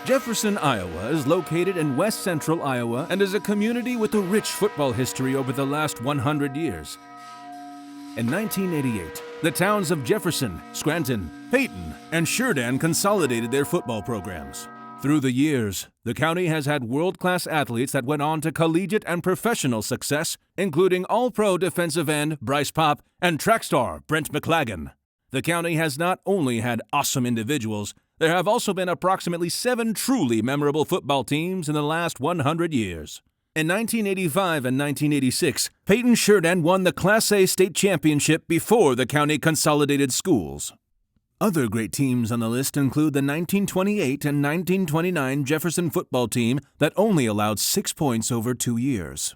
Jefferson, Iowa is located in west central Iowa and is a community with a rich football history over the last 100 years. In 1988, the towns of Jefferson, Scranton, Paton, and Churdan consolidated their football programs. Through the years, the county has had world-class athletes that went on to collegiate and professional success, including All-Pro defensive end Bryce Popp and track star Brent McLagan. The county has not only had awesome individuals, there have also been approximately 7 truly memorable football teams in the last 100 years. In 1985 and 1986, Paton-Churdan won the Class A state championship before the county consolidated schools. Other great teams on the list include the 1928 and 1929 Jefferson football team that only allowed 6 points over 2 years.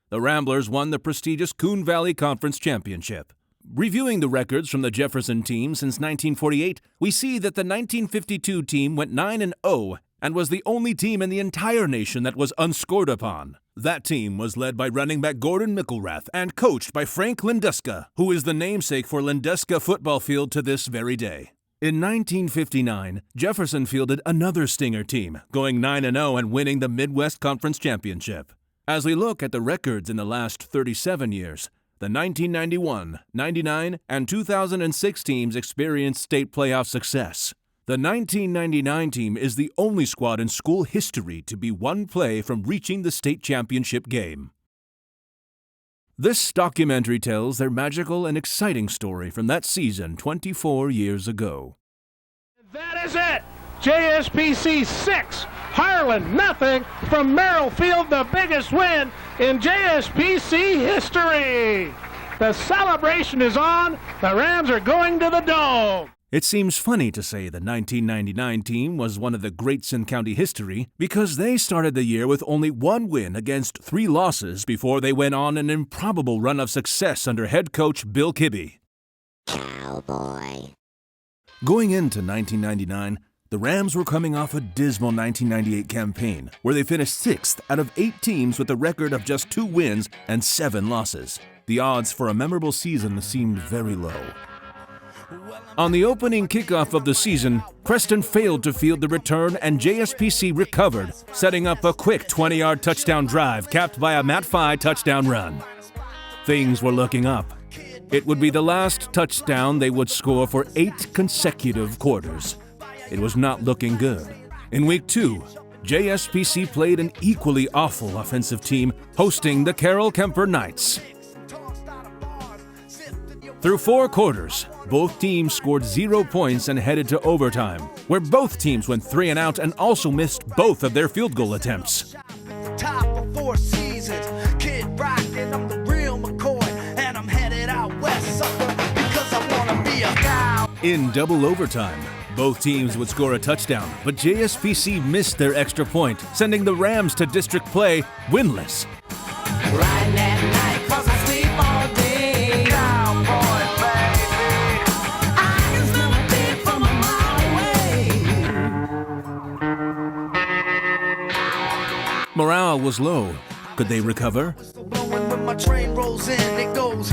The Ramblers won the prestigious Coon Valley Conference Championship. Reviewing the records from the Jefferson team since 1948, we see that the 1952 team went 9-0 and was the only team in the entire nation that was unscored upon. That team was led by running back Gordon Mickelrath and coached by Frank Lendeska, who is the namesake for Lendeska Football Field to this very day. In 1959, Jefferson fielded another Stinger team, going 9-0 and winning the Midwest Conference Championship. As we look at the records in the last 37 years, the 1991, 99, and 2006 teams experienced state playoff success. The 1999 team is the only squad in school history to be one play from reaching the state championship game. This documentary tells their magical and exciting story from that season 24 years ago. That is it! JSPC 6, Harlan nothing from Merrill Field, the biggest win in JSPC history. The celebration is on. The Rams are going to the Dome. It seems funny to say the 1999 team was one of the greats in county history because they started the year with only 1 win against 3 losses before they went on an improbable run of success under head coach Bill Kibbe. Cowboy. Going into 1999, the Rams were coming off a dismal 1998 campaign where they finished 6th out of 8 teams with a record of just 2 wins and 7 losses. The odds for a memorable season seemed very low. On the opening kickoff of the season, Creston failed to field the return and JSPC recovered, setting up a quick 20-yard touchdown drive capped by a Matt Fye touchdown run. Things were looking up. It would be the last touchdown they would score for 8 consecutive quarters. It was not looking good. In week 2, JSPC played an equally awful offensive team, hosting the Carroll Kemper Knights. Through 4 quarters, both teams scored 0 points and headed to overtime, where both teams went 3 and out and also missed both of their field goal attempts. Top of 4 seasons, Kid Rock, and I'm the real McCoy, and I'm headed out west, sucker, because I wanna be a cow. In double overtime, both teams would score a touchdown, but JSPC missed their extra point, sending the Rams to district play winless. Riding at night, 'cause I sleep all day. Cowboy, baby. I can smell a dick from a mile away. Morale was low. Could they recover? Blowing when my train rolls in, it goes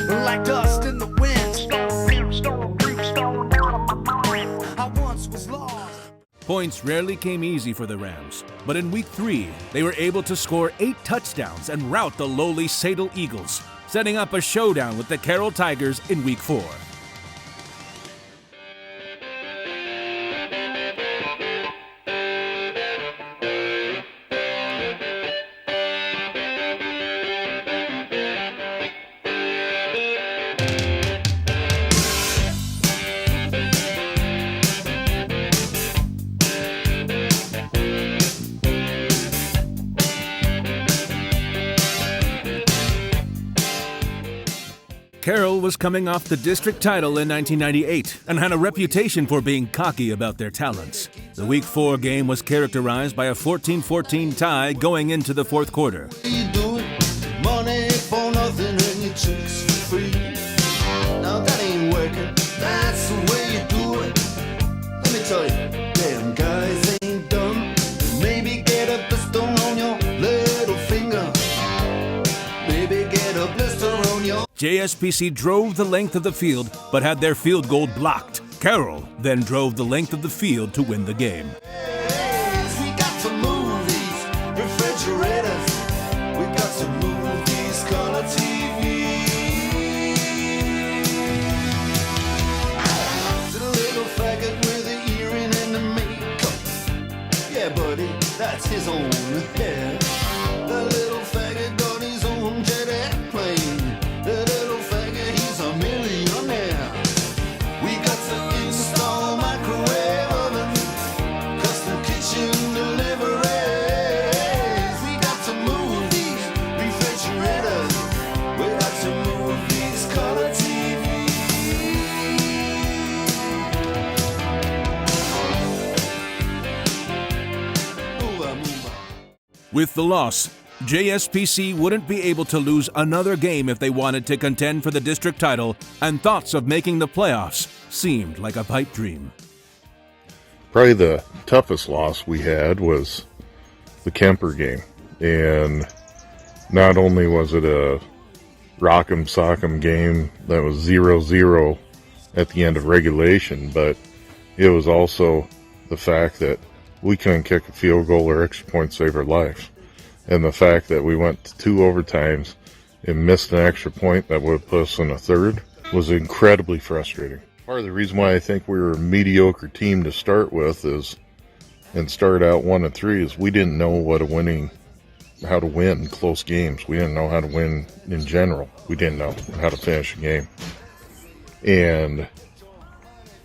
like dust in the wind. I once was lost. Points rarely came easy for the Rams, but in week 3, they were able to score 8 touchdowns and rout the lowly Sadle Eagles, setting up a showdown with the Carroll Tigers in week 4. Carroll was coming off the district title in 1998 and had a reputation for being cocky about their talents. The Week 4 game was characterized by a 14-14 tie going into the 4th quarter. You do it, money for nothing and your chicks for free. Now that ain't working, that's the way you do it. Let me tell you, damn guys ain't dumb. Maybe get a blister on your little finger. Maybe get a blister on your... JSPC drove the length of the field, but had their field goal blocked. Carroll then drove the length of the field to win the game. that's his own hair. The little faggot got his own jet airplane. The little faggot, he's a millionaire. We got to install microwave oven, custom kitchen deliveries. We got to move these refrigerators. We got to move these color TVs. With the loss, JSPC wouldn't be able to lose another game if they wanted to contend for the district title, and thoughts of making the playoffs seemed like a pipe dream. Probably the toughest loss we had was the Kemper game. And not only was it a rock'em sock'em game that was 0-0 at the end of regulation, but it was also the fact that we couldn't kick a field goal or extra point to save our life. And the fact that we went to 2 overtimes and missed an extra point that would have put us in a third was incredibly frustrating. Part of the reason why I think we were a mediocre team to start with and start out 1-3 is we didn't know how to win close games. We didn't know how to win in general. We didn't know how to finish a game. And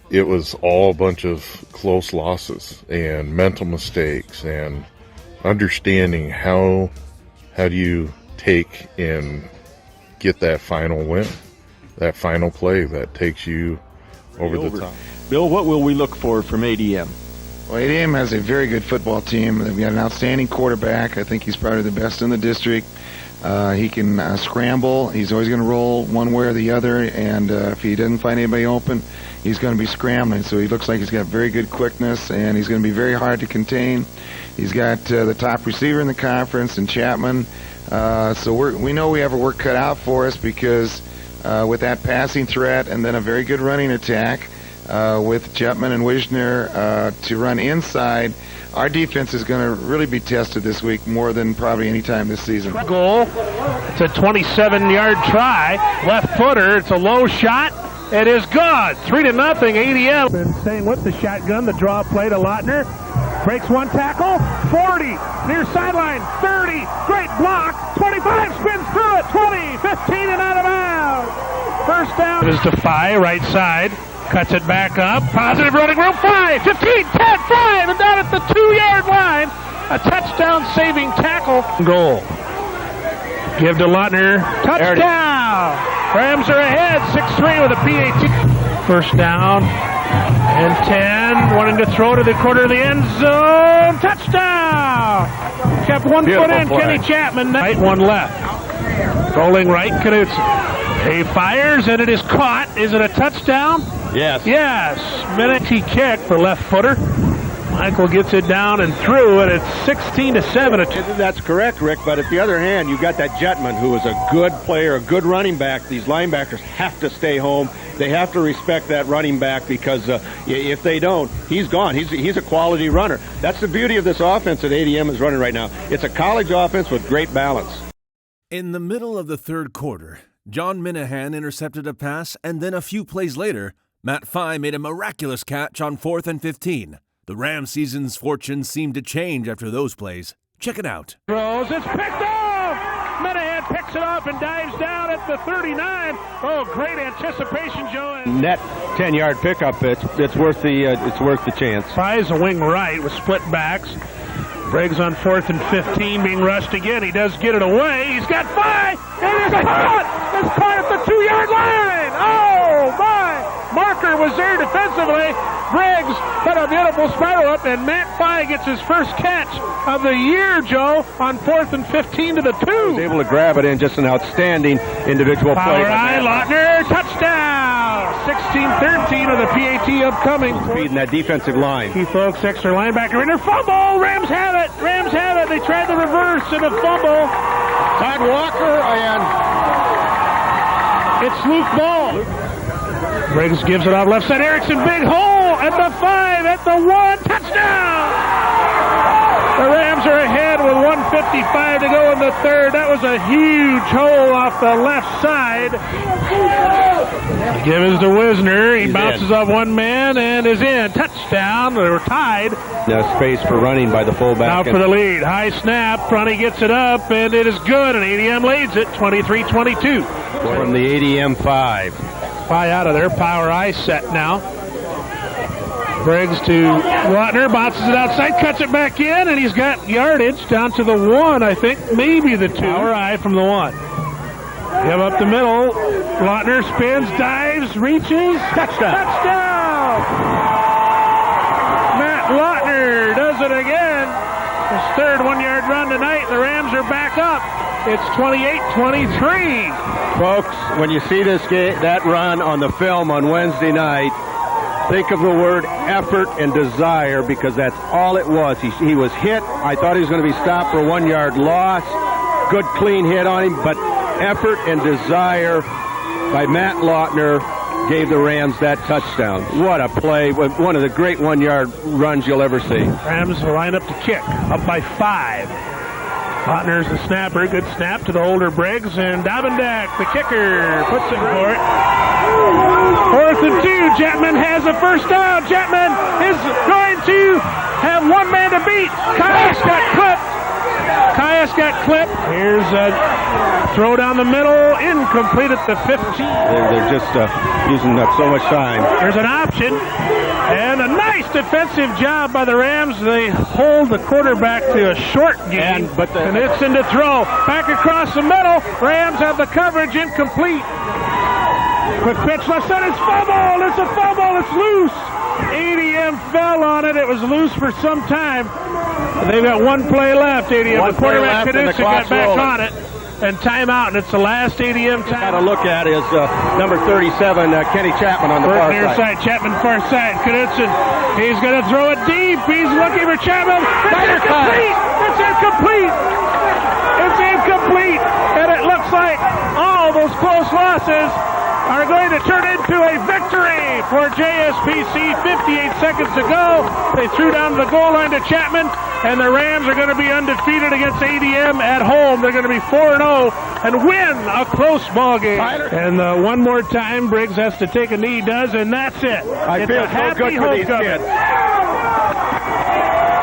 it was all a bunch of close losses and mental mistakes and understanding how do you take and get that final win, that final play that takes you over the top. Bill, what will we look for from ADM? Well, ADM has a very good football team. They've got an outstanding quarterback. I think he's probably the best in the district. He can scramble. He's always going to roll one way or the other, and if he doesn't find anybody open, he's going to be scrambling. So he looks like he's got very good quickness, and he's going to be very hard to contain. He's got the top receiver in the conference, and Chapman. So we know we have a work cut out for us because with that passing threat and then a very good running attack with Chapman and Wisner to run inside, our defense is going to really be tested this week more than probably any time this season. Goal. It's a 27-yard try. Left footer. It's a low shot. It is good. 3-0 ADM. Been staying with the shotgun. The draw play to Lautner. Breaks one tackle. 40. Near sideline. 30. Great block. 25. Spins through it. 20. 15 and out of bounds. First down. It is Defy. Right side. Cuts it back up. Positive running room. 5, 15, 10, 5, and down at the 2-yard line. A touchdown saving tackle. Goal. Give to Lautner. Touchdown. Rams are ahead. 6-3 with a PAT. First down. And 10. Wanting to throw to the corner of the end zone. Touchdown. Kept 1 foot in. Play. Kenny Chapman. Right, 1 left. Rolling right. Knutson. He fires and it is caught. Is it a touchdown? Yes. Yes. Minute kick for left footer. Michael gets it down and through, and it's 16-7. That's correct, Rick, but at the other hand, you've got that Jetman who is a good player, a good running back. These linebackers have to stay home. They have to respect that running back because if they don't, he's gone. He's a quality runner. That's the beauty of this offense that ADM is running right now. It's a college offense with great balance. In the middle of the third quarter, John Minahan intercepted a pass, and then a few plays later, Matt Fye made a miraculous catch on 4th and 15. The Ram season's fortunes seemed to change after those plays. Check it out. Throws, it's picked off! Minahan picks it up and dives down at the 39. Oh, great anticipation, Joe. Net 10-yard pickup. It's worth the chance. Fye's a wing right with split backs. Briggs on 4th and 15 being rushed again. He does get it away. He's got Fye. It is caught! It's caught at the 2-yard line! Oh, my! Marker was there defensively. Briggs put a beautiful spiral up, and Matt Fye gets his first catch of the year, Joe, on 4th and 15 to the 2. He was able to grab it in. Just an outstanding individual play. Power eye, Lautner, touchdown! 16-13 with a PAT upcoming. Feeding that defensive line. Keith Oaks, extra linebacker in there. Fumble! Rams have it! Rams have it! They tried the reverse and a fumble. Todd Walker and it's Luke Ball. Briggs gives it off left side. Erickson, big hole at the 5, at the 1, touchdown! The Rams are ahead with 3:55 to go in the third. That was a huge hole off the left side. Give is to Wisner. He bounces off one man and is in. Touchdown. They were tied. Now space for running by the fullback. Now for the lead. High snap. Ronnie gets it up, and it is good. And ADM leads it 23-22. From the ADM 5. Fly out of there. Power I set now. Briggs to Lautner, bounces it outside, cuts it back in, and he's got yardage down to the 1, I think, maybe the 2. Power I from the 1. Give up the middle. Lautner spins, dives, reaches. Touchdown. Touchdown! Matt Lautner does it again. His third 1-yard run tonight. The Rams are back up. It's 28-23. Folks, when you see that run on the film on Wednesday night, think of the word effort and desire, because that's all it was. He was hit. I thought he was going to be stopped for a 1-yard loss. Good clean hit on him, but effort and desire by Matt Lautner gave the Rams that touchdown. What a play. One of the great 1-yard runs you'll ever see. Rams line up to kick, up by 5. Lautner's the snapper. Good snap to the older Briggs, and Davendak, the kicker, puts it for it. 4th and 2. Chapman has a first down. Chapman is going to have one man to beat. Caius got clipped. Here's a throw down the middle, incomplete at the 15. They're just using up so much time. There's an option, and a nice defensive job by the Rams. They hold the quarterback to a short game, and it's in to throw. Back across the middle. Rams have the coverage, incomplete. Quick pitch left side. It's fumble. It's a fumble. It's loose. ADM fell on it. It was loose for some time. They've got one play left. ADM. The quarterback Knudsen got back on it. And timeout, and it's the last ADM time. Got to look at is number 37, Kenny Chapman on the far near side. Chapman far side. Knudsen, he's going to throw it deep. He's looking for Chapman. It's incomplete. It's incomplete. It's incomplete. And it looks like all those close losses are going to turn into a victory for JSPC. 58 seconds to go. They threw down the goal line to Chapman, and the Rams are going to be undefeated against ADM at home. They're going to be 4-0 and win a close ball game. And one more time, Briggs has to take a knee. He does, and that's it. I feel so good for these kids.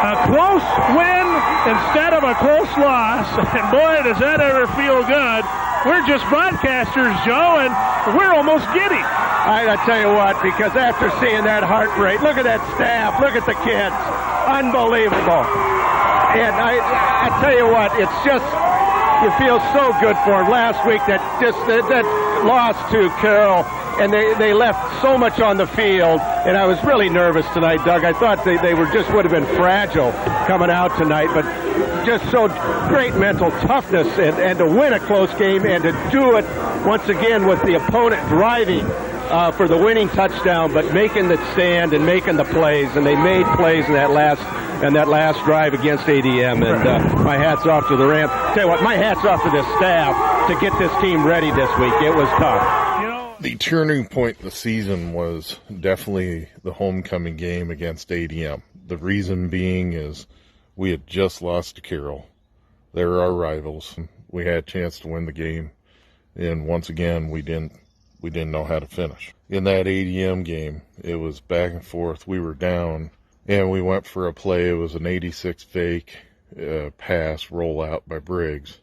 A close win instead of a close loss. And boy, does that ever feel good. We're just broadcasters, Joe, and we're almost giddy. I tell you what, because after seeing that heart rate, look at that staff, look at the kids. Unbelievable. And I tell you what, it's just, you feel so good for them. Last week, that loss to Carroll, and they left so much on the field, and I was really nervous tonight, Doug. I thought they would have been fragile coming out tonight, but just so great mental toughness and to win a close game and to do it once again with the opponent driving for the winning touchdown, but making the stand and making the plays, and they made plays in that last drive against ADM, and my hat's off to the Rams. Tell you what, my hat's off to this staff to get this team ready this week. It was tough. The turning point in the season was definitely the homecoming game against ADM. The reason being is we had just lost to Carroll. They're our rivals. We had a chance to win the game, and once again, we didn't know how to finish. In that ADM game, it was back and forth. We were down, and we went for a play. It was an 86 fake pass rollout by Briggs,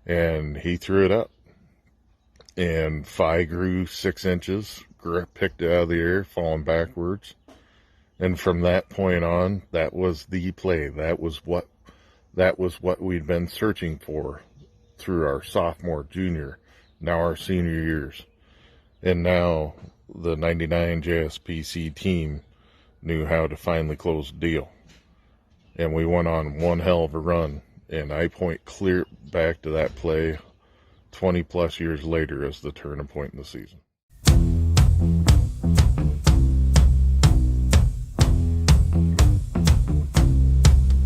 and he threw it up. And Phi grew 6 inches, picked it out of the air, falling backwards. And from that point on, that was the play. That was what we'd been searching for through our sophomore, junior, now our senior years. And now the 99 JSPC team knew how to finally close the deal. And we went on one hell of a run. And I point clear back to that play 20 plus years later as the turning point in the season.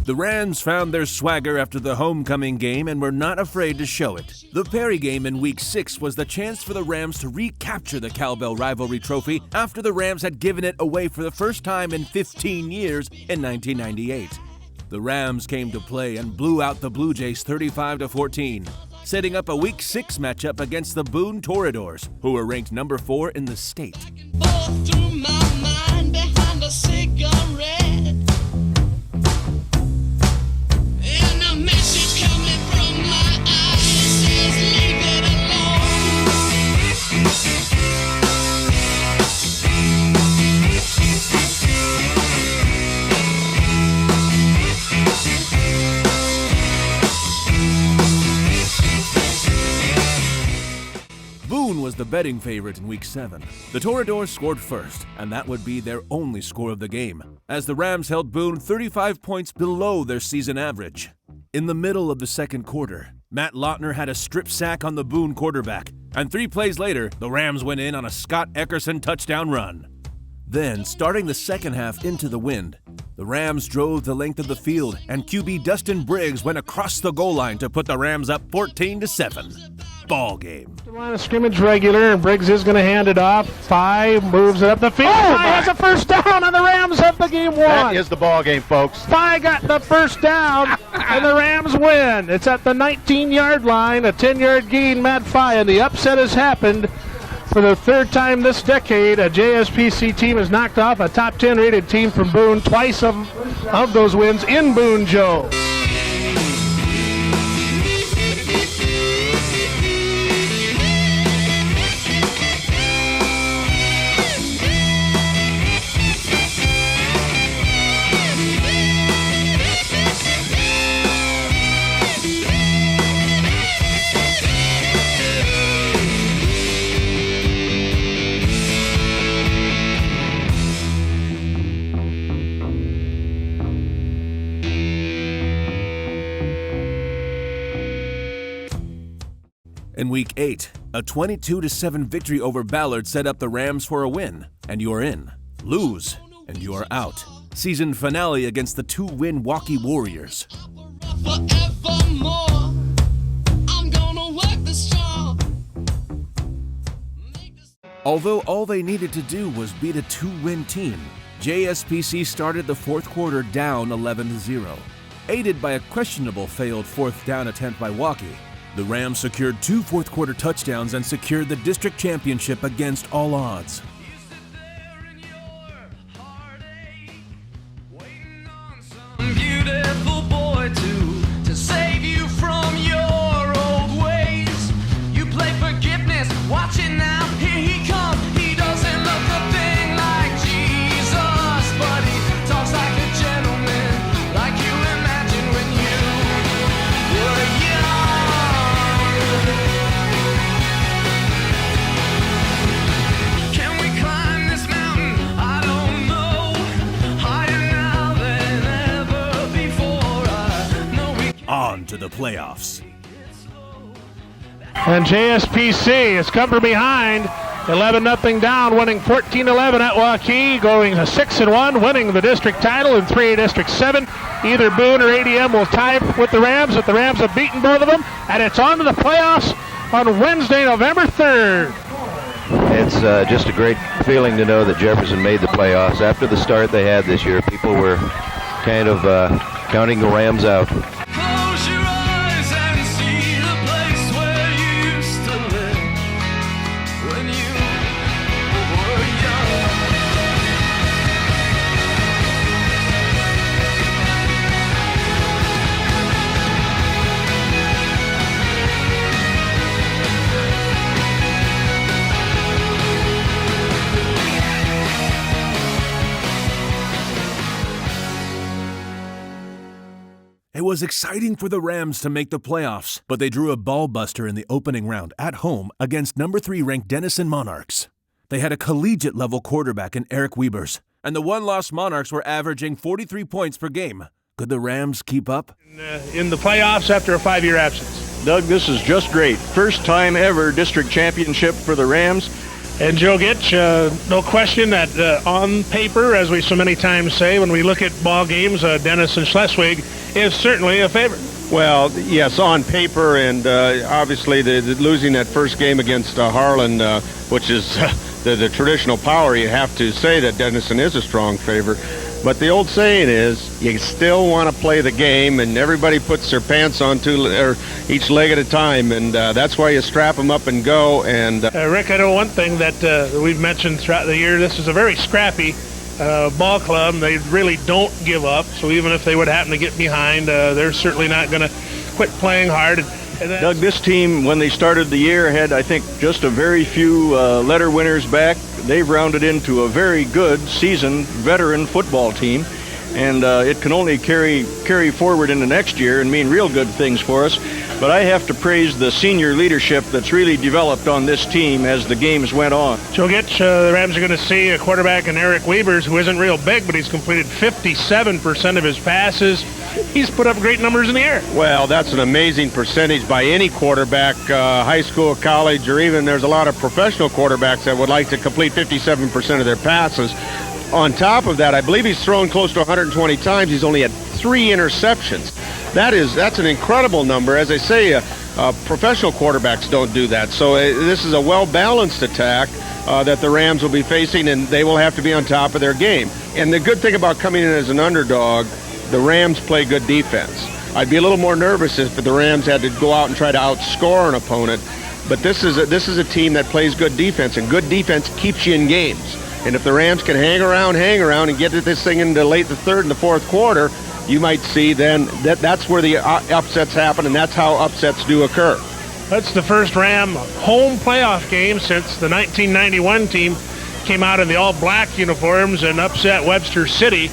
The Rams found their swagger after the homecoming game and were not afraid to show it. The Perry game in Week 6 was the chance for the Rams to recapture the Cowbell Rivalry Trophy after the Rams had given it away for the first time in 15 years in 1998. The Rams came to play and blew out the Blue Jays 35-14, setting up a Week 6 matchup against the Boone Toreadors, who were ranked number 4 in the state. Boone was the betting favorite in Week 7. The Toreadors scored first, and that would be their only score of the game, as the Rams held Boone 35 points below their season average. In the middle of the second quarter, Matt Lautner had a strip sack on the Boone quarterback, and 3 plays later, the Rams went in on a Scott Eckerson touchdown run. Then, starting the second half into the wind, the Rams drove the length of the field, and QB Dustin Briggs went across the goal line to put the Rams up 14-7. Ball game. Line of scrimmage regular, and Briggs is going to hand it off. 5 moves it up the field. Has a first down, and the Rams have the game won. That is the ball game, folks. 5 got the first down, and the Rams win. It's at the 19-yard line, a 10-yard gain, Matt Fye, and the upset has happened. For the third time this decade, a JSPC team has knocked off a top 10 rated team from Boone. Twice of those wins in Boone, Joe. In Week 8, a 22-7 victory over Ballard set up the Rams for a win, and you're in. Lose, and you're out. Season finale against the 2-win Waukee Warriors. Although all they needed to do was beat a 2-win team, JSPC started the fourth quarter down 11-0. Aided by a questionable failed fourth down attempt by Waukee, the Rams secured 2 fourth-quarter touchdowns and secured the district championship against all odds. Beautiful boy to save you from your old ways. You play forgiveness, watch it now, here he comes. He doesn't look a thing like Jesus, but he talks like a gentleman, like you imagine when you were young. Can we climb this mountain? I don't know. Higher now than ever before. I know we On to the playoffs. And JSPC has come from behind, 11-0 down, winning 14-11 at Waukee, going 6-1, winning the district title in 3A District 7. Either Boone or ADM will tie with the Rams, but the Rams have beaten both of them, and it's on to the playoffs on Wednesday, November 3rd. It's just a great feeling to know that Jefferson made the playoffs. After the start they had this year, people were kind of counting the Rams out. close your eyes and see the place where you used to live when you were young. It was exciting for the Rams to make the playoffs, but they drew a ball buster in the opening round at home against number 3 ranked Denison Monarchs. They had a collegiate-level quarterback in Eric Wiebers, and the one-loss Monarchs were averaging 43 points per game. Could the Rams keep up? In the playoffs after a 5-year absence. Doug, this is just great. First time ever district championship for the Rams. And Joe Gitch, no question that on paper, as we so many times say, when we look at ball games, Denison Schleswig is certainly a favorite. Well, yes, on paper, and obviously the losing that first game against Harlan, which is the traditional power, you have to say that Denison is a strong favorite. But the old saying is, you still want to play the game, and everybody puts their pants on each leg at a time, and that's why you strap them up and go. And Rick, I know one thing that we've mentioned throughout the year. This is a very scrappy ball club. They really don't give up. So even if they would happen to get behind, they're certainly not going to quit playing hard. Doug, this team, when they started the year, had, I think, just a very few letter winners back. They've rounded into a very good, seasoned, veteran football team, and it can only carry forward into next year and mean real good things for us. But I have to praise the senior leadership that's really developed on this team as the games went on. Joe Gitch, the Rams are going to see a quarterback in Eric Weavers, who isn't real big, but he's completed 57% of his passes. He's put up great numbers in the air. Well, that's an amazing percentage by any quarterback, high school, college, or even there's a lot of professional quarterbacks that would like to complete 57% of their passes. On top of that, I believe he's thrown close to 120 times. He's only had 3 interceptions. That's an incredible number. As I say, professional quarterbacks don't do that. So this is a well-balanced attack that the Rams will be facing, and they will have to be on top of their game. And the good thing about coming in as an underdog, the Rams play good defense. I'd be a little more nervous if the Rams had to go out and try to outscore an opponent. But this is a team that plays good defense, and good defense keeps you in games. And if the Rams can hang around, and get this thing into late the third and the fourth quarter, you might see then that's where the upsets happen, and that's how upsets do occur. That's the first Ram home playoff game since the 1991 team came out in the all-black uniforms and upset Webster City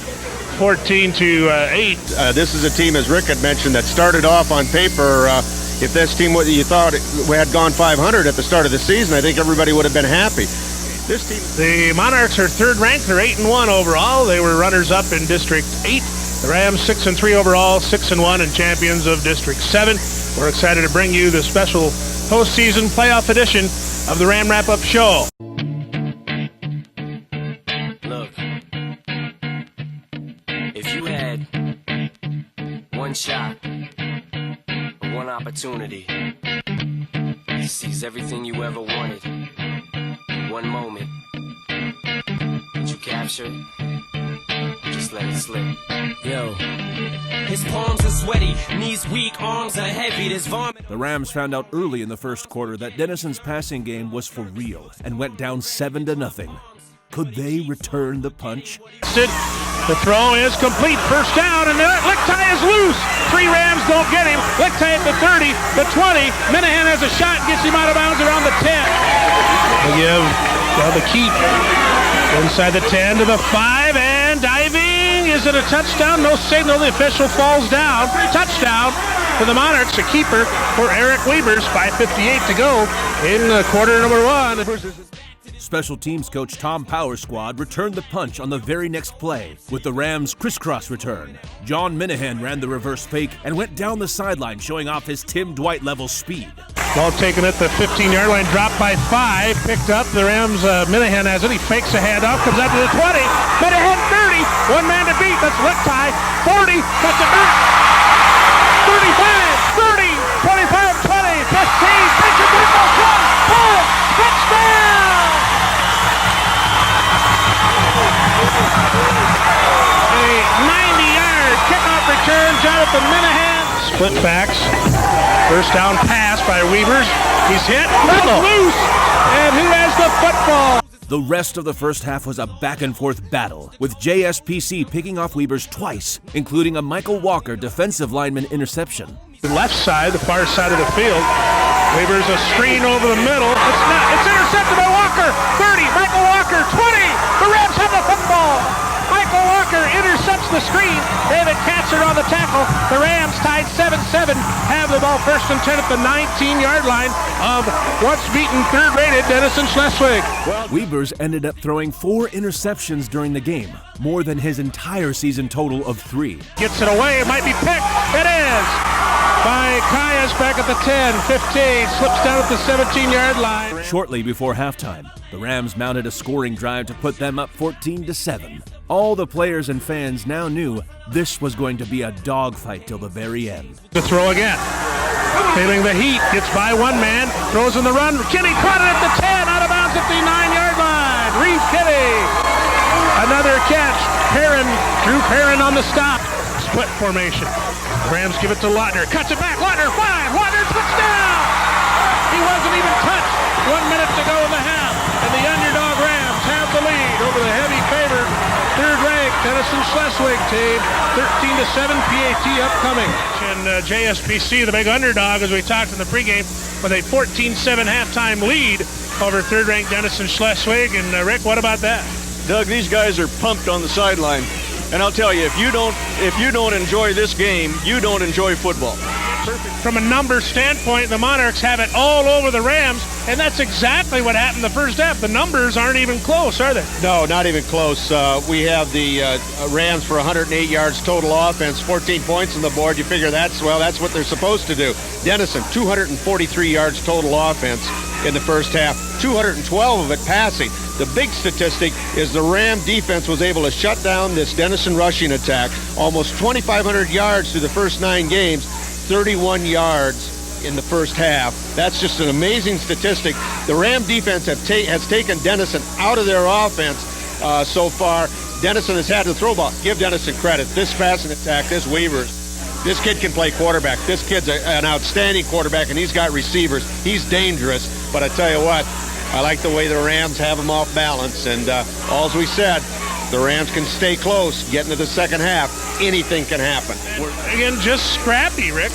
14-8. This is a team, as Rick had mentioned, that started off on paper. If this team, what you thought had gone 500 at the start of the season, I think everybody would have been happy. This team, the Monarchs are third ranked. They're 8-1 overall. They were runners-up in District 8. The Rams 6-3 overall, 6-1, and champions of District 7. We're excited to bring you the special postseason playoff edition of the Ram Wrap-Up Show. Look, if you had one shot, one opportunity to seize everything you ever wanted, one moment that you captured, just let it slip. Yo, his palms are sweaty, knees weak, arms are heavy, there's vomit. The Rams found out early in the first quarter that Denison's passing game was for real and went down 7-0. Could they return the punch? The throw is complete. First down, and Lichtai is loose. 3 Rams don't get him. Lichtai at the 30, the 20. Minahan has a shot, gets him out of bounds around the 10. They give the keep inside the 10 to the 5, and diving. Is it a touchdown? No signal. The official falls down. Touchdown for the Monarchs. A keeper for Eric Weavers. 5:58 to go in quarter number 1. Special teams coach Tom Power's squad returned the punch on the very next play with the Rams' crisscross return. John Minahan ran the reverse fake and went down the sideline, showing off his Tim Dwight-level speed. Ball taken at the 15-yard line, dropped by 5, picked up. The Rams, Minahan has it. He fakes a handoff, comes out to the 20. Minahan 30, one man to beat. That's Lichtai. 40, cuts it back. 35, 30, 25, 20, 15, pitch it, touchdown! A 90-yard kickoff return, Jonathan Minahan. Split backs. First down pass by Weavers. He's hit. Loose. And who has the football? The rest of the first half was a back-and-forth battle, with JSPC picking off Weavers twice, including a Michael Walker defensive lineman interception. The left side, the far side of the field. Weavers a screen over the middle. It's not. It's intercepted by Walker. 30. Michael Walker. 20. The Rams have the football. Michael Walker intercepts the screen. David Katzer on the tackle. The Rams tied 7-7. Have the ball first and 10 at the 19-yard line of once beaten third-rated Denison Schleswig. Weavers ended up throwing 4 interceptions during the game, more than his entire season total of 3. Gets it away. It might be picked. It is. By Caius back at the 10, 15, slips down at the 17-yard line. Shortly before halftime, the Rams mounted a scoring drive to put them up 14-7. All the players and fans now knew this was going to be a dogfight till the very end. The throw again. Feeling the heat, gets by one man, throws in the run. Kinney caught it at the 10, out of bounds at the 9-yard line. Reeve Kinney. Another catch. Heron Drew Perrin on the stop. Split formation. Rams give it to Lautner. Cuts it back. Lautner 5. Lautner touchdown. He wasn't even touched. 1 minute to go in the half. And the underdog Rams have the lead over the heavy favored third-ranked Denison Schleswig team. 13-7 PAT upcoming. And JSPC, the big underdog, as we talked in the pregame, with a 14-7 halftime lead over third-ranked Denison Schleswig. And Rick, what about that? Doug, these guys are pumped on the sideline. And I'll tell you, if you don't enjoy this game, you don't enjoy football. From a number standpoint, the Monarchs have it all over the Rams, and that's exactly what happened the first half. The numbers aren't even close, are they? No, not even close. We have the Rams for 108 yards total offense, 14 points on the board. You figure that's what they're supposed to do. Denison, 243 yards total offense in the first half, 212 of it passing. The big statistic is the Ram defense was able to shut down this Denison rushing attack, almost 2,500 yards through the first 9 games, 31 yards in the first half. That's just an amazing statistic. The Ram defense has taken Denison out of their offense so far. Denison has had the throw ball. Give Denison credit. This passing attack, this Weavers, this kid can play quarterback. This kid's an outstanding quarterback, and he's got receivers. He's dangerous. But I tell you what, I like the way the Rams have him off balance. And all we said, the Rams can stay close, get into the second half. Anything can happen. Again, just scrappy, Rick.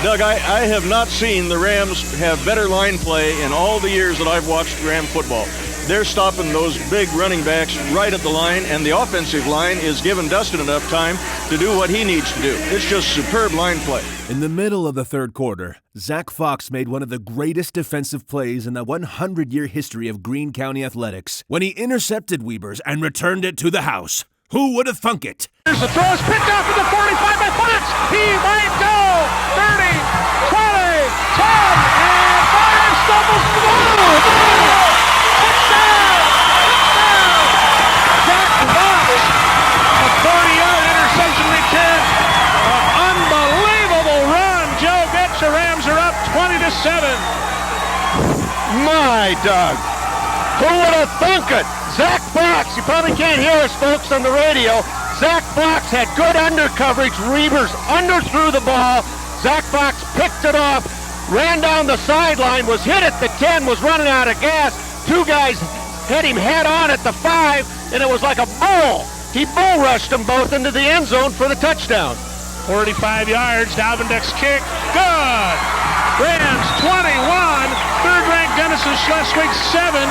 Doug, I have not seen the Rams have better line play in all the years that I've watched Ram football. They're stopping those big running backs right at the line, and the offensive line is giving Dustin enough time to do what he needs to do. It's just superb line play. In the middle of the third quarter, Zach Fox made one of the greatest defensive plays in the 100-year history of Greene County athletics when he intercepted Weavers and returned it to the house. Who would have thunk it? Here's the throw. It's picked off at the 45 by Fox. He might go. 30, 20, 10, and fire stumbles to the ball. Touchdown! Zach Fox, a 40-yard interception return. An unbelievable run. Joe gets the Rams are up 20-7. My Doug, who would have thunk it? Zach Fox, you probably can't hear us folks on the radio. Zach Fox had good under coverage. Reavers underthrew the ball. Zach Fox picked it up, ran down the sideline, was hit at the 10, was running out of gas. 2 guys hit him head on at the 5, and it was like a bull. He bull rushed them both into the end zone for the touchdown. 45 yards, Dalvindeck's kick, good! Rams 21, third-ranked Denison Schleswig 7,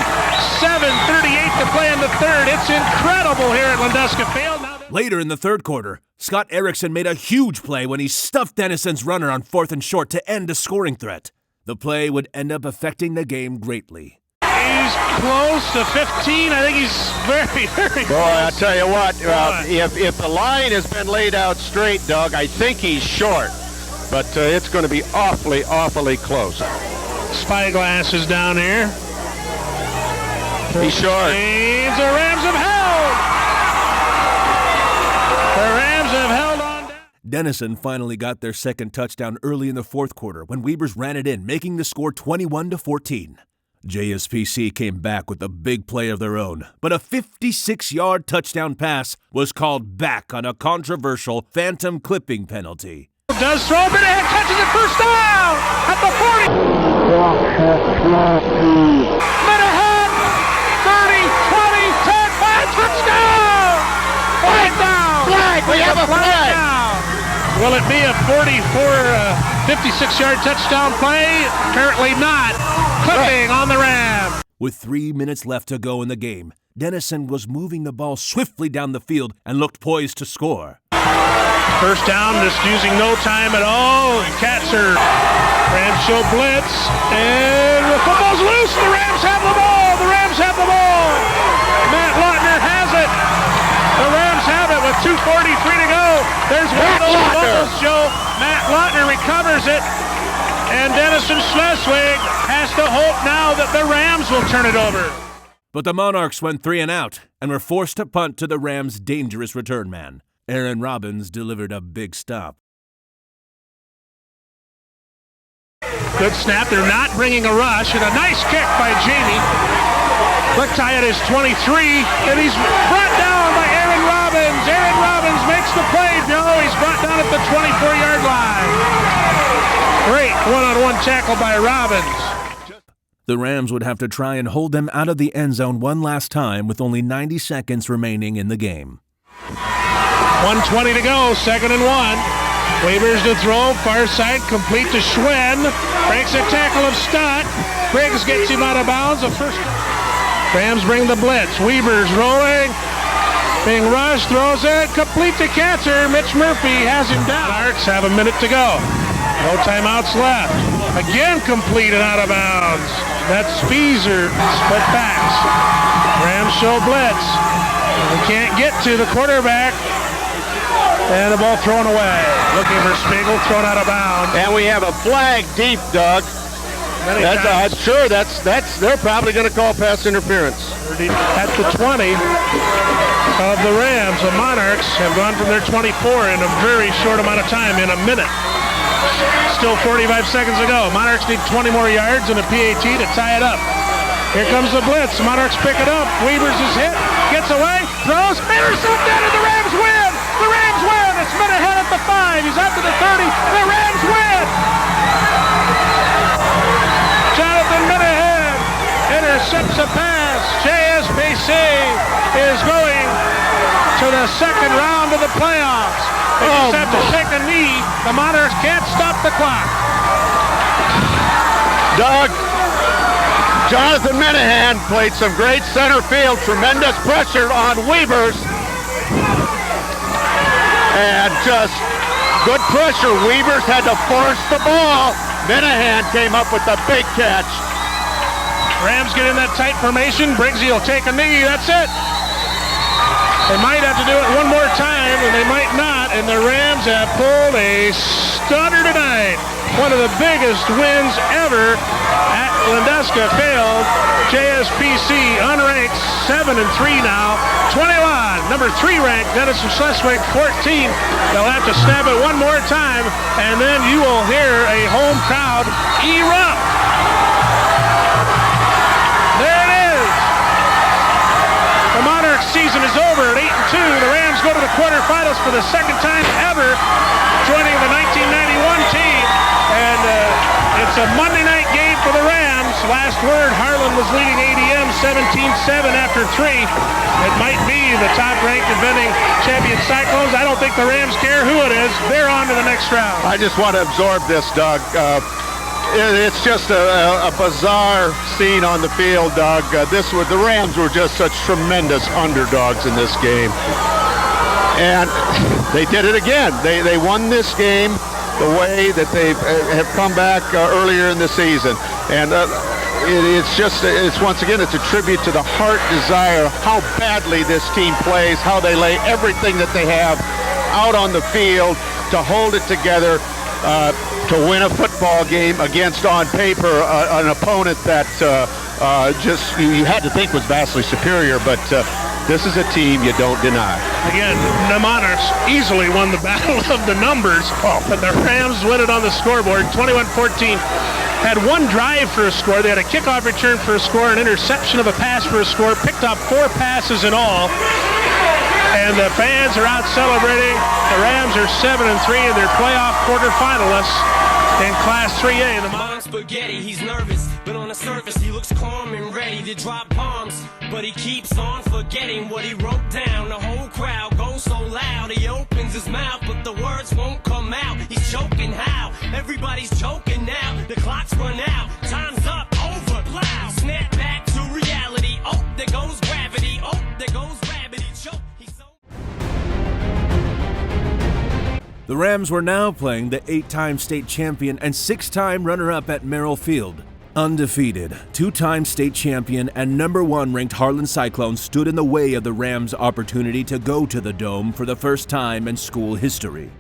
7:38 to play in the third. It's incredible here at Landusca Field. Later in the third quarter, Scott Erickson made a huge play when he stuffed Denison's runner on 4th and short to end a scoring threat. The play would end up affecting the game greatly. He's close to 15. I think he's very, very close. Boy, I'll tell you what, if the line has been laid out straight, Doug, I think he's short. But it's going to be awfully, awfully close. Spyglass is down here. He's short. The Rams have held. The Rams have held on. Denison finally got their second touchdown early in the fourth quarter when Weavers ran it in, making the score 21-14. JSPC came back with a big play of their own, but a 56-yard touchdown pass was called back on a controversial phantom clipping penalty. Does throw a bit ahead, catches it first down at the 40. Bit ahead, 30, 20, 10, 5, touchdown! Flag down! Flag, we have a flag! Will it be a 56-yard touchdown play? Apparently not. Clipping on the Ram. With 3 minutes left to go in the game, Denison was moving the ball swiftly down the field and looked poised to score. First down, just using no time at all. Cats are Rams show blitz, and the football's loose. The Rams have the ball. The Rams have the ball. Matt Lautner has it. The Rams have it with 2:43 to go. There's one of those fumbles, Joe. Matt Lautner recovers it, and Denison Schleswig has to hope now that the Rams will turn it over. But the Monarchs went 3 and out and were forced to punt to the Rams' dangerous return man. Aaron Robbins delivered a big stop. Good snap. They're not bringing a rush, and a nice kick by Jamie. Lichtai at his 23, and he's brought down by Aaron Robbins. Aaron Robbins down at the 24-yard line. Great one-on-one tackle by Robbins. The Rams would have to try and hold them out of the end zone one last time with only 90 seconds remaining in the game. 1:20 to go, 2nd and 1. Weavers to throw, far side, complete to Schwinn. Breaks a tackle of Stott. Briggs gets him out of bounds. The first. Rams bring the blitz. Weavers rolling. Being rushed, throws it, complete to catcher. Mitch Murphy has him down. Monarchs have a minute to go. No timeouts left. Again complete and out of bounds. That's Spieser, split backs. Rams show blitz. They can't get to the quarterback. And the ball thrown away. Looking for Spiegel, thrown out of bounds. And we have a flag deep, Doug. I'm sure they're probably going to call pass interference. At the 20 of the Rams, the Monarchs have gone from their 24 in a very short amount of time, in a minute. Still 45 seconds to go. Monarchs need 20 more yards and a PAT to tie it up. Here comes the blitz. Monarchs pick it up. Weavers is hit. Gets away. Throws. Intercepted. And the Rams win. The Rams win. It's Minahan at the 5. He's out to the 30. The Rams win. Jonathan Minahan intercepts a pass. JSPC is going to the second round of the playoffs. They just have to take a knee. The Monarchs can't stop the clock. Doug, Jonathan Minahan played some great center field. Tremendous pressure on Weavers. And just good pressure. Weavers had to force the ball. Minahan came up with the big catch. Rams get in that tight formation. Briggsy will take a knee. That's it. They might have to do it one more time, and they might not. And the Rams have pulled a stunner tonight. One of the biggest wins ever at Landusca Field. JSPC unranked 7-3 now. 21, number 3 ranked Denison Schleswig 14. They'll have to snap it one more time, and then you will hear a home crowd erupt. There it is. The Monarchs season is over at 8-2. The Rams go to the quarterfinals for the second time ever, joining the 1991 team. And it's a Monday night game for the Rams. Last word, Harlan was leading ADM 17-7 after 3. It might be the top-ranked defending champion Cyclones. I don't think the Rams care who it is. They're on to the next round. I just want to absorb this, Doug. It's just a bizarre scene on the field, Doug. The Rams were just such tremendous underdogs in this game. And they did it again. They won this game the way that they have come back earlier in the season. And it's once again, it's a tribute to the heart desire, how badly this team plays, how they lay everything that they have out on the field to hold it together, to win a football game against, on paper, an opponent that just you had to think was vastly superior, but this is a team you don't deny. Again, the Monarchs easily won the battle of the numbers, but the Rams win it on the scoreboard, 21-14. Had one drive for a score. They had a kickoff return for a score, an interception of a pass for a score, picked up 4 passes in all. And the fans are out celebrating. The Rams are 7-3 and they're playoff quarterfinalists in Class 3A. The Mom's spaghetti, he's nervous, but on the surface he looks calm and ready to drop bombs. But he keeps on forgetting what he wrote down. The whole crowd goes so loud, he opens his mouth, but the words won't come out. He's choking how? Everybody's choking now. The clock's run out, time's up, over, plow. Snap back to reality. Oh, there goes gravity. Oh, there goes rabbit. He choke. The Rams were now playing the 8-time state champion and 6-time runner-up at Merrill Field. Undefeated, 2-time state champion and number 1 ranked Harlan Cyclones stood in the way of the Rams' opportunity to go to the Dome for the first time in school history.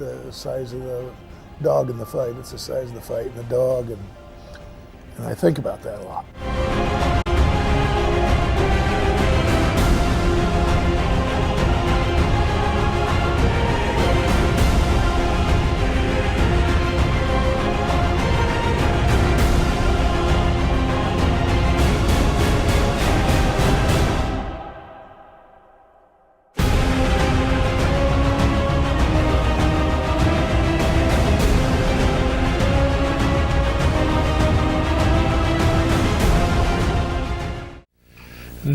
the size of the dog in the fight. It's the size of the fight and the dog, and I think about that a lot.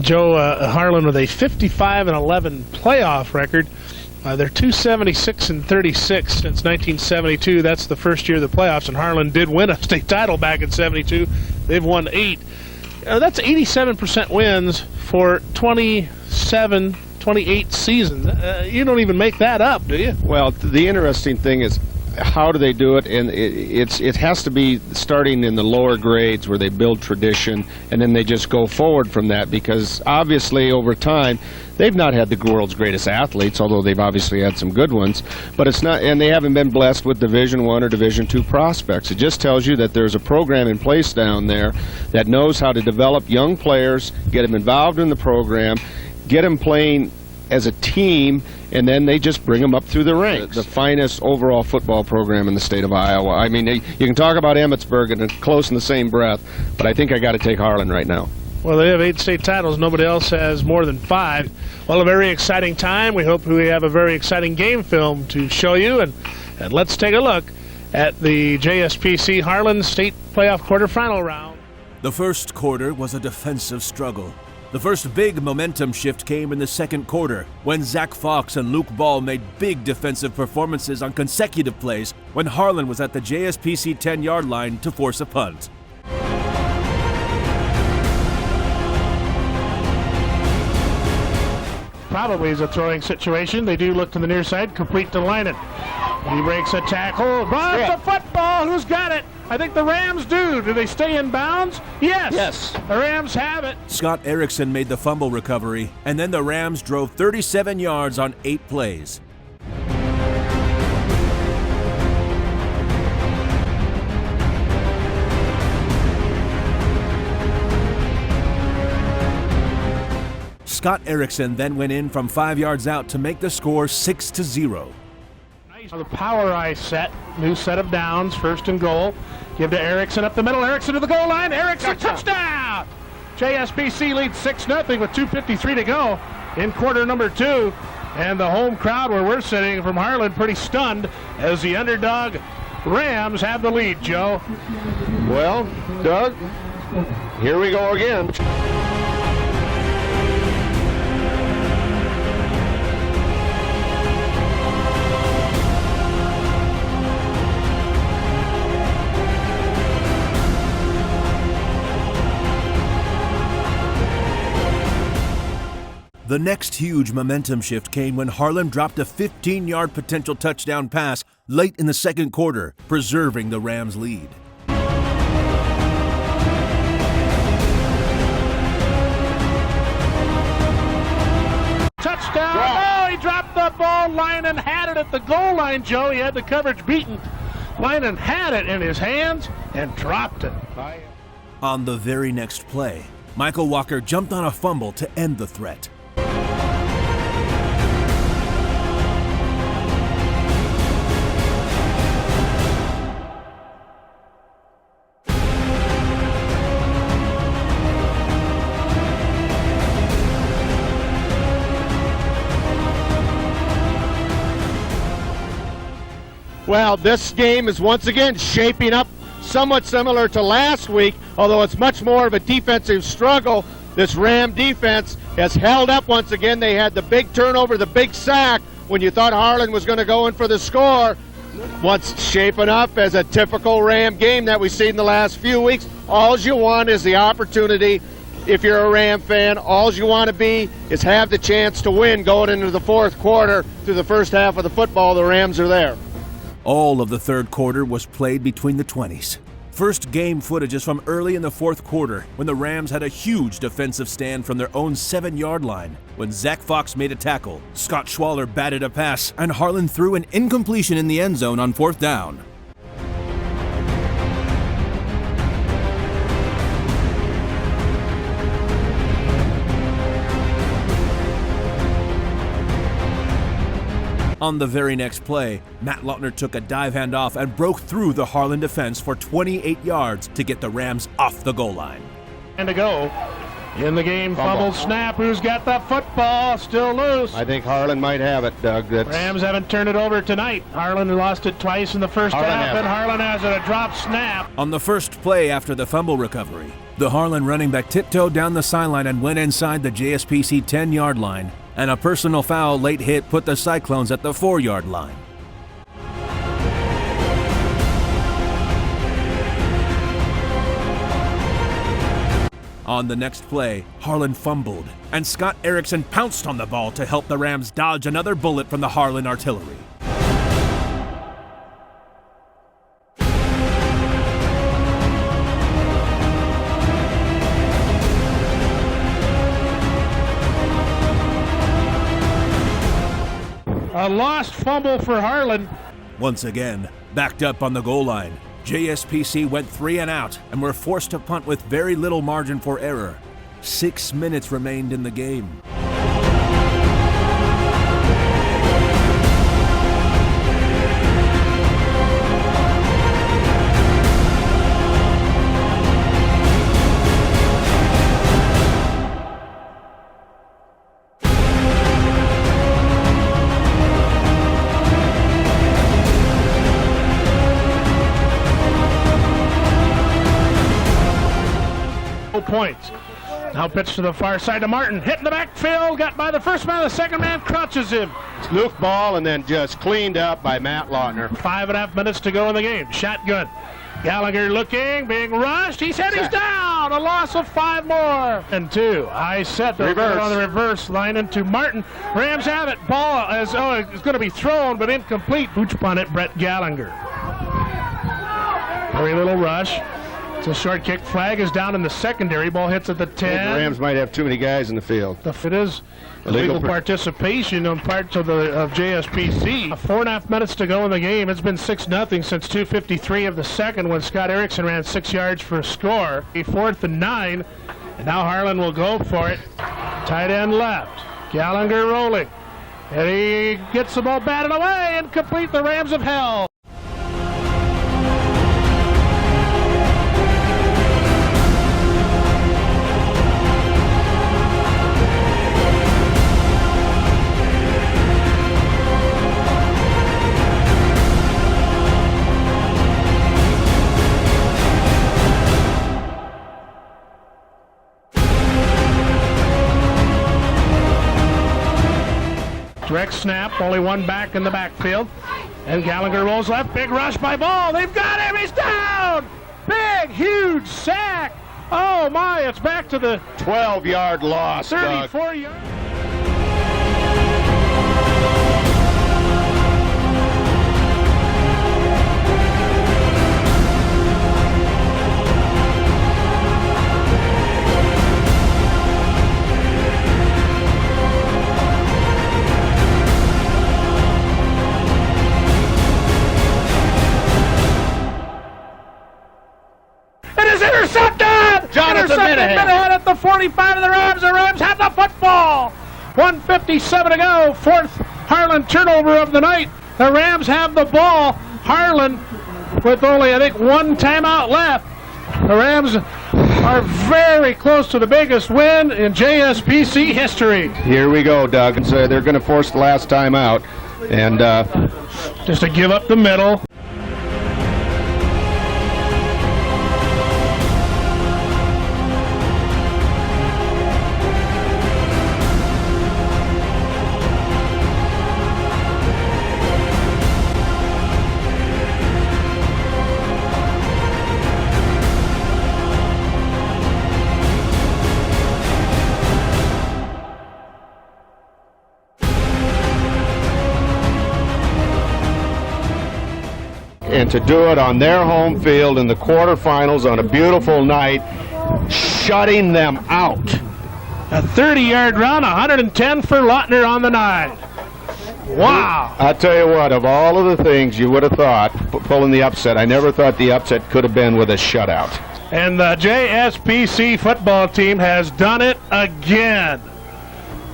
Joe, Harlan with a 55-11 playoff record. They're 276-36 since 1972. That's the first year of the playoffs, and Harlan did win a state title back in 72. They've won 8. That's 87% wins for 28 seasons. You don't even make that up, do you? Well, the interesting thing is, how do they do it? And it has to be starting in the lower grades where they build tradition, and then they just go forward from that, because obviously over time they've not had the world's greatest athletes, although they've obviously had some good ones, but it's not, and they haven't been blessed with Division I or Division II prospects. It just tells you that there's a program in place down there that knows how to develop young players, get them involved in the program, get them playing as a team, and then they just bring them up through the ranks. The finest overall football program in the state of Iowa. I mean, you can talk about Emmetsburg and close in the same breath, but I think I got to take Harlan right now. Well, they have 8 state titles. Nobody else has more than 5. Well, a very exciting time. We hope we have a very exciting game film to show you, and let's take a look at the JSPC Harlan State Playoff quarterfinal round. The first quarter was a defensive struggle. The first big momentum shift came in the second quarter when Zach Fox and Luke Ball made big defensive performances on consecutive plays when Harlan was at the JSPC 10-yard line to force a punt. Probably is a throwing situation. They do look to the near side, complete to Linen. He breaks a tackle, runs the football. Who's got it? I think the Rams do. Do they stay in bounds? Yes. Yes. The Rams have it. Scott Erickson made the fumble recovery, and then the Rams drove 37 yards on 8 plays. Scott Erickson then went in from 5 yards out to make the score 6-0. The power eye set, new set of downs, first and goal. Give to Erickson up the middle. Erickson to the goal line. Erickson, touchdown! JSPC leads 6-0 with 2:53 to go in quarter number 2. And the home crowd where we're sitting from Harlan pretty stunned as the underdog Rams have the lead, Joe. Well, Doug, here we go again. The next huge momentum shift came when Harlan dropped a 15-yard potential touchdown pass late in the second quarter, preserving the Rams' lead. Touchdown! Oh, he dropped the ball. Linen had it at the goal line, Joe. He had the coverage beaten. Linen had it in his hands and dropped it. On the very next play, Michael Walker jumped on a fumble to end the threat. Well, this game is once again shaping up somewhat similar to last week, although it's much more of a defensive struggle. This Ram defense has held up once again. They had the big turnover, the big sack, when you thought Harlan was going to go in for the score. What's shaping up as a typical Ram game that we've seen the last few weeks. All you want is the opportunity. If you're a Ram fan, all you want to be is have the chance to win going into the fourth quarter. Through the first half of the football, the Rams are there. All of the third quarter was played between the 20s. First game footage is from early in the fourth quarter when the Rams had a huge defensive stand from their own 7-yard line. When Zach Fox made a tackle, Scott Schwaller batted a pass, and Harlan threw an incompletion in the end zone on 4th down. On the very next play, Matt Lautner took a dive handoff and broke through the Harlan defense for 28 yards to get the Rams off the goal line. And to go. In the game, fumbled snap. Who's got that football? Still loose. I think Harlan might have it, Doug. Rams haven't turned it over tonight. Harlan lost it twice in the first half, and Harlan has it, a drop snap. On the first play after the fumble recovery, the Harlan running back tiptoed down the sideline and went inside the JSPC 10-yard line, and a personal foul late hit put the Cyclones at the 4-yard line. On the next play, Harlan fumbled, and Scott Erickson pounced on the ball to help the Rams dodge another bullet from the Harlan artillery. A lost fumble for Harlan. Once again, backed up on the goal line, JSPC went 3 and out and were forced to punt with very little margin for error. 6 minutes remained in the game. Points. Now pitch to the far side to Martin. Hit in the backfield. Got by the first man. The second man crouches him. Loop ball and then just cleaned up by Matt Lautner. 5.5 minutes to go in the game. Shotgun. Gallagher looking, being rushed. He said he's down. A loss of 5 more. And 2. High set. Reverse. On the reverse line into Martin. Rams have it. Ball is it's going to be thrown, but incomplete. Hooch punt it, Brett Gallagher. Very little rush. The short kick flag is down in the secondary. Ball hits at the 10. The Rams might have too many guys in the field. It is illegal participation on parts of JSPC. 4.5 minutes to go in the game. It's been 6-0 since 2:53 of the second when Scott Erickson ran 6 yards for a score. 4th and 9. And now Harlan will go for it. Tight end left. Gallagher rolling. And he gets the ball batted away and complete. The Rams have held. Direct snap, only one back in the backfield. And Gallagher rolls left, big rush by Ball. They've got him, he's down! Big, huge sack. Oh my, it's back to the 12-yard loss, 34 yards. Intercepted! Jonathan Minahan at the 45 of the Rams. The Rams have the football. 1:57 to go. 4th Harlan turnover of the night. The Rams have the ball. Harlan with only, I think, 1 timeout left. The Rams are very close to the biggest win in JSPC history. Here we go, Doug. So they're going to force the last time out. And just to give up the middle. and to do it on their home field in the quarterfinals on a beautiful night, shutting them out. A 30-yard run, 110 for Lautner on the night. Wow. I tell you what, of all of the things you would have thought, pulling the upset, I never thought the upset could have been with a shutout. And the JSPC football team has done it again.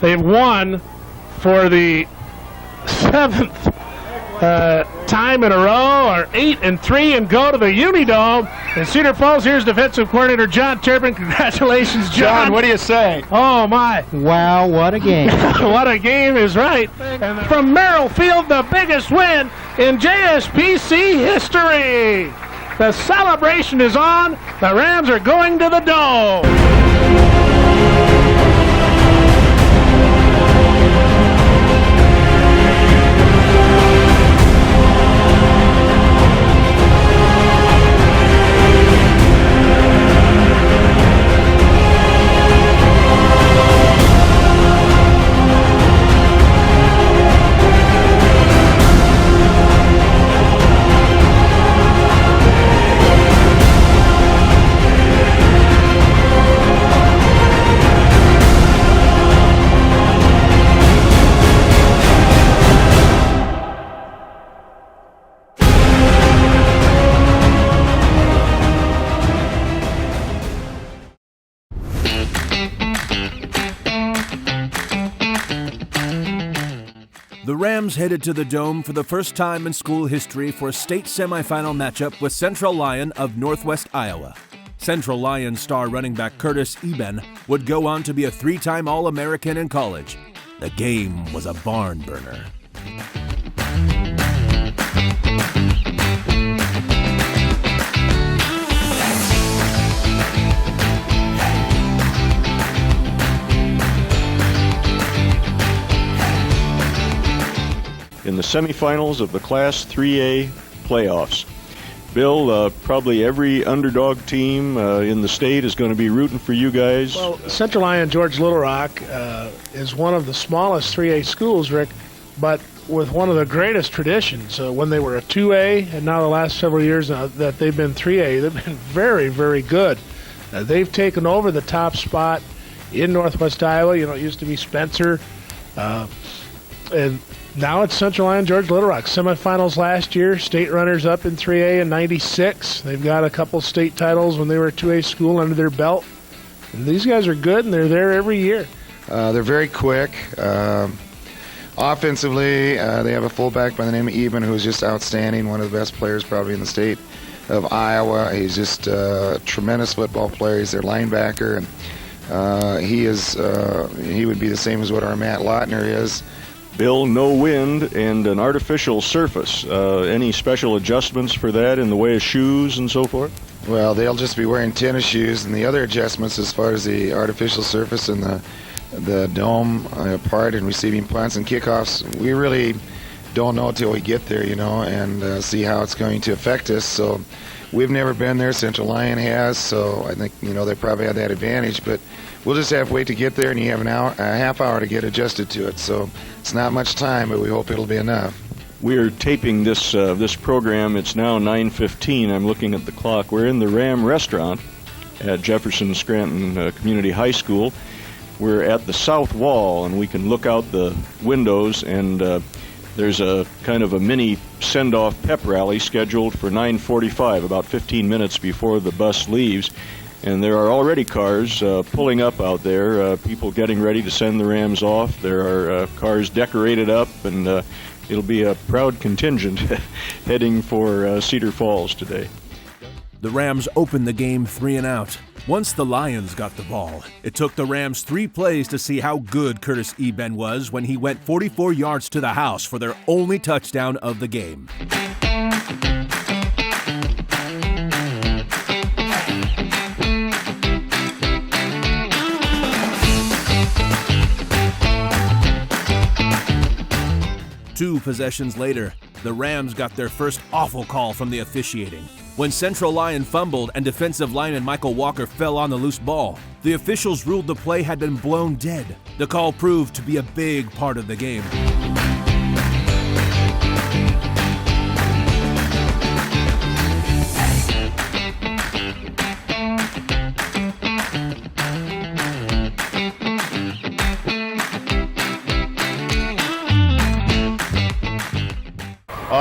They've won for the 7th time in a row, or 8-3, and go to the UNI-dome. In Cedar Falls, here's defensive coordinator John Turpin. Congratulations, John. John, what do you say? Oh, my. Wow, what a game. What a game is right. And from Merrill Field, the biggest win in JSPC history. The celebration is on. The Rams are going to the Dome. The Rams headed to the Dome for the first time in school history for a state semifinal matchup with Central Lyon of Northwest Iowa. Central Lyon star running back Curtis Eben would go on to be a 3-time All-American in college. The game was a barn burner. In the semifinals of the Class 3A playoffs. Bill, probably every underdog team in the state is going to be rooting for you guys. Well, Central Lyon George Little Rock is one of the smallest 3A schools, Rick, but with one of the greatest traditions. When they were a 2A, and now the last several years that they've been 3A, they've been very, very good. They've taken over the top spot in Northwest Iowa. You know, it used to be Spencer, and now it's Central Lyon George Little Rock. Semifinals last year, state runners up in 3A in '96. They've got a couple state titles when they were a 2A school under their belt. And these guys are good, and they're there every year. They're very quick. Offensively, they have a fullback by the name of Eben, who is just outstanding, one of the best players probably in the state of Iowa. He's just a tremendous football player. He's their linebacker, and he would be the same as what our Matt Lautner is. Bill, no wind and an artificial surface. Any special adjustments for that in the way of shoes and so forth? Well, they'll just be wearing tennis shoes, and the other adjustments as far as the artificial surface and the dome part and receiving punts and kickoffs, we really don't know until we get there, you know, and see how it's going to affect us. So we've never been there. Central Lyon has, so I think, you know, they probably have that advantage, but we'll just have to wait to get there, and you have a half hour to get adjusted to it. So it's not much time, but we hope it'll be enough. We are taping this program. It's now 9:15. I'm looking at the clock. We're in the Ram restaurant at Jefferson-Scranton Community High School. We're at the south wall, and we can look out the windows, and there's a kind of a mini send-off pep rally scheduled for 9:45, about 15 minutes before the bus leaves. And there are already cars pulling up out there, people getting ready to send the Rams off. There are cars decorated up, and it'll be a proud contingent heading for Cedar Falls today. The Rams opened the game 3-and-out. Once the Lions got the ball, it took the Rams 3 plays to see how good Curtis Eben was when he went 44 yards to the house for their only touchdown of the game. Two possessions later, the Rams got their first awful call from the officiating. When Central Lyon fumbled and defensive lineman Michael Walker fell on the loose ball, the officials ruled the play had been blown dead. The call proved to be a big part of the game.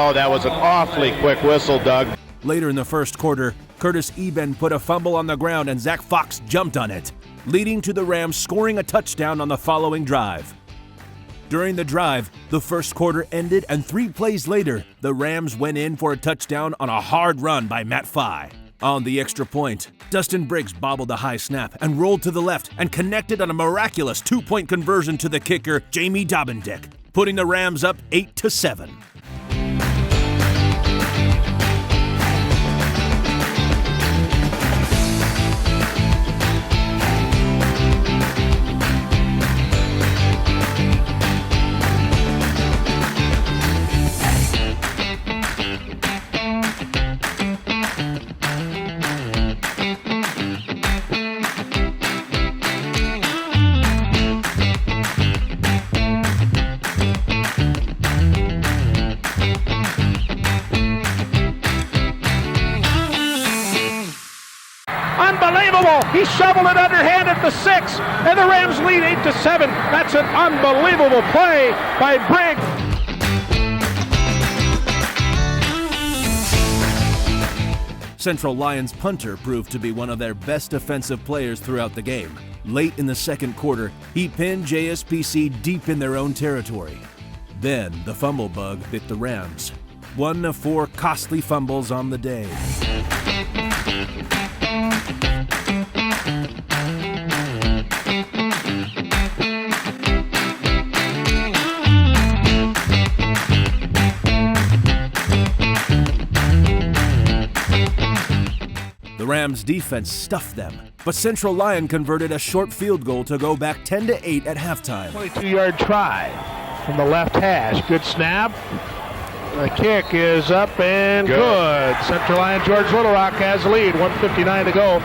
Oh, that was an awfully quick whistle, Doug. Later in the first quarter, Curtis Eben put a fumble on the ground and Zach Fox jumped on it, leading to the Rams scoring a touchdown on the following drive. During the drive, the first quarter ended, and 3 plays later, the Rams went in for a touchdown on a hard run by Matt Fye. On the extra point, Dustin Briggs bobbled a high snap and rolled to the left and connected on a miraculous 2-point conversion to the kicker, Jamie Dobendick, putting the Rams up 8-7. Unbelievable! He shoveled it underhand at the 6, and the Rams lead 8-7. That's an unbelievable play by Briggs. Central Lions punter proved to be one of their best defensive players throughout the game. Late in the second quarter, he pinned JSPC deep in their own territory. Then the fumble bug bit the Rams. 1 of 4 costly fumbles on the day. The Rams' defense stuffed them, but Central Lyon converted a short field goal to go back 10-8 at halftime. 22-yard try from the left hash. Good snap. The kick is up and good. Central Lyon George Little Rock has the lead. 1:59 to go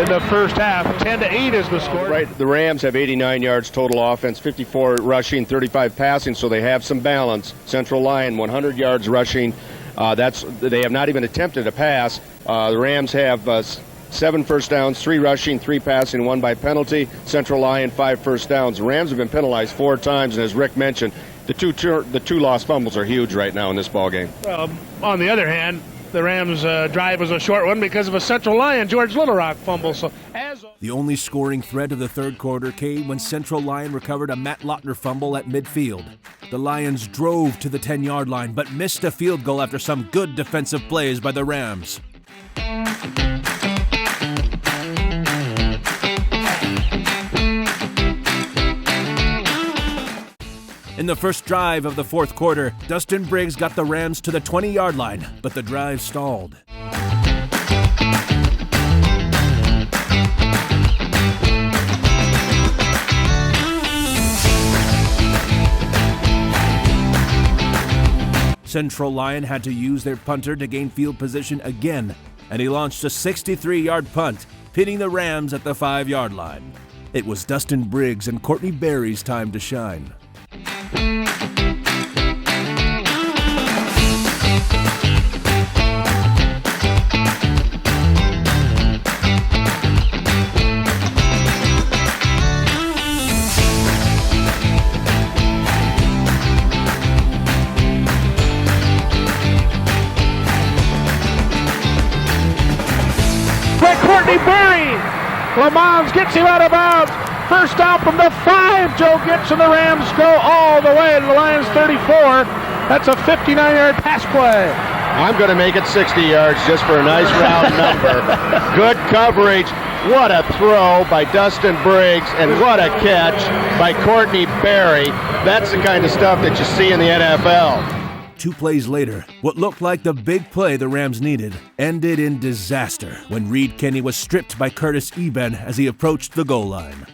in the first half. 10-8 is the score. Right, the Rams have 89 yards total offense, 54 rushing, 35 passing, so they have some balance. Central Lyon 100 yards rushing. They have not even attempted a pass. The Rams have 7 first downs, 3 rushing, 3 passing, 1 by penalty. Central Lyon 5 first downs. The Rams have been penalized 4 times, and as Rick mentioned, the two lost fumbles are huge right now in this ball game. On the other hand, the Rams' drive was a short one because of a Central Lyon George Little Rock fumble. The only scoring threat of the third quarter came when Central Lyon recovered a Matt Lautner fumble at midfield. The Lions drove to the 10-yard line but missed a field goal after some good defensive plays by the Rams. In the first drive of the fourth quarter, Dustin Briggs got the Rams to the 20-yard line, but the drive stalled. Central Lyon had to use their punter to gain field position again, and he launched a 63-yard punt, pinning the Rams at the 5-yard line. It was Dustin Briggs and Courtney Berry's time to shine. Courtney Berry. Lamons gets him out of bounds. First down from the 5. Joe Gitz and the Rams go all the way to the Lions 34. That's a 59-yard pass play. I'm going to make it 60 yards just for a nice round number. Good coverage. What a throw by Dustin Briggs, and what a catch by Courtney Berry. That's the kind of stuff that you see in the NFL. 2 plays later, what looked like the big play the Rams needed ended in disaster when Reed Kenny was stripped by Curtis Eben as he approached the goal line.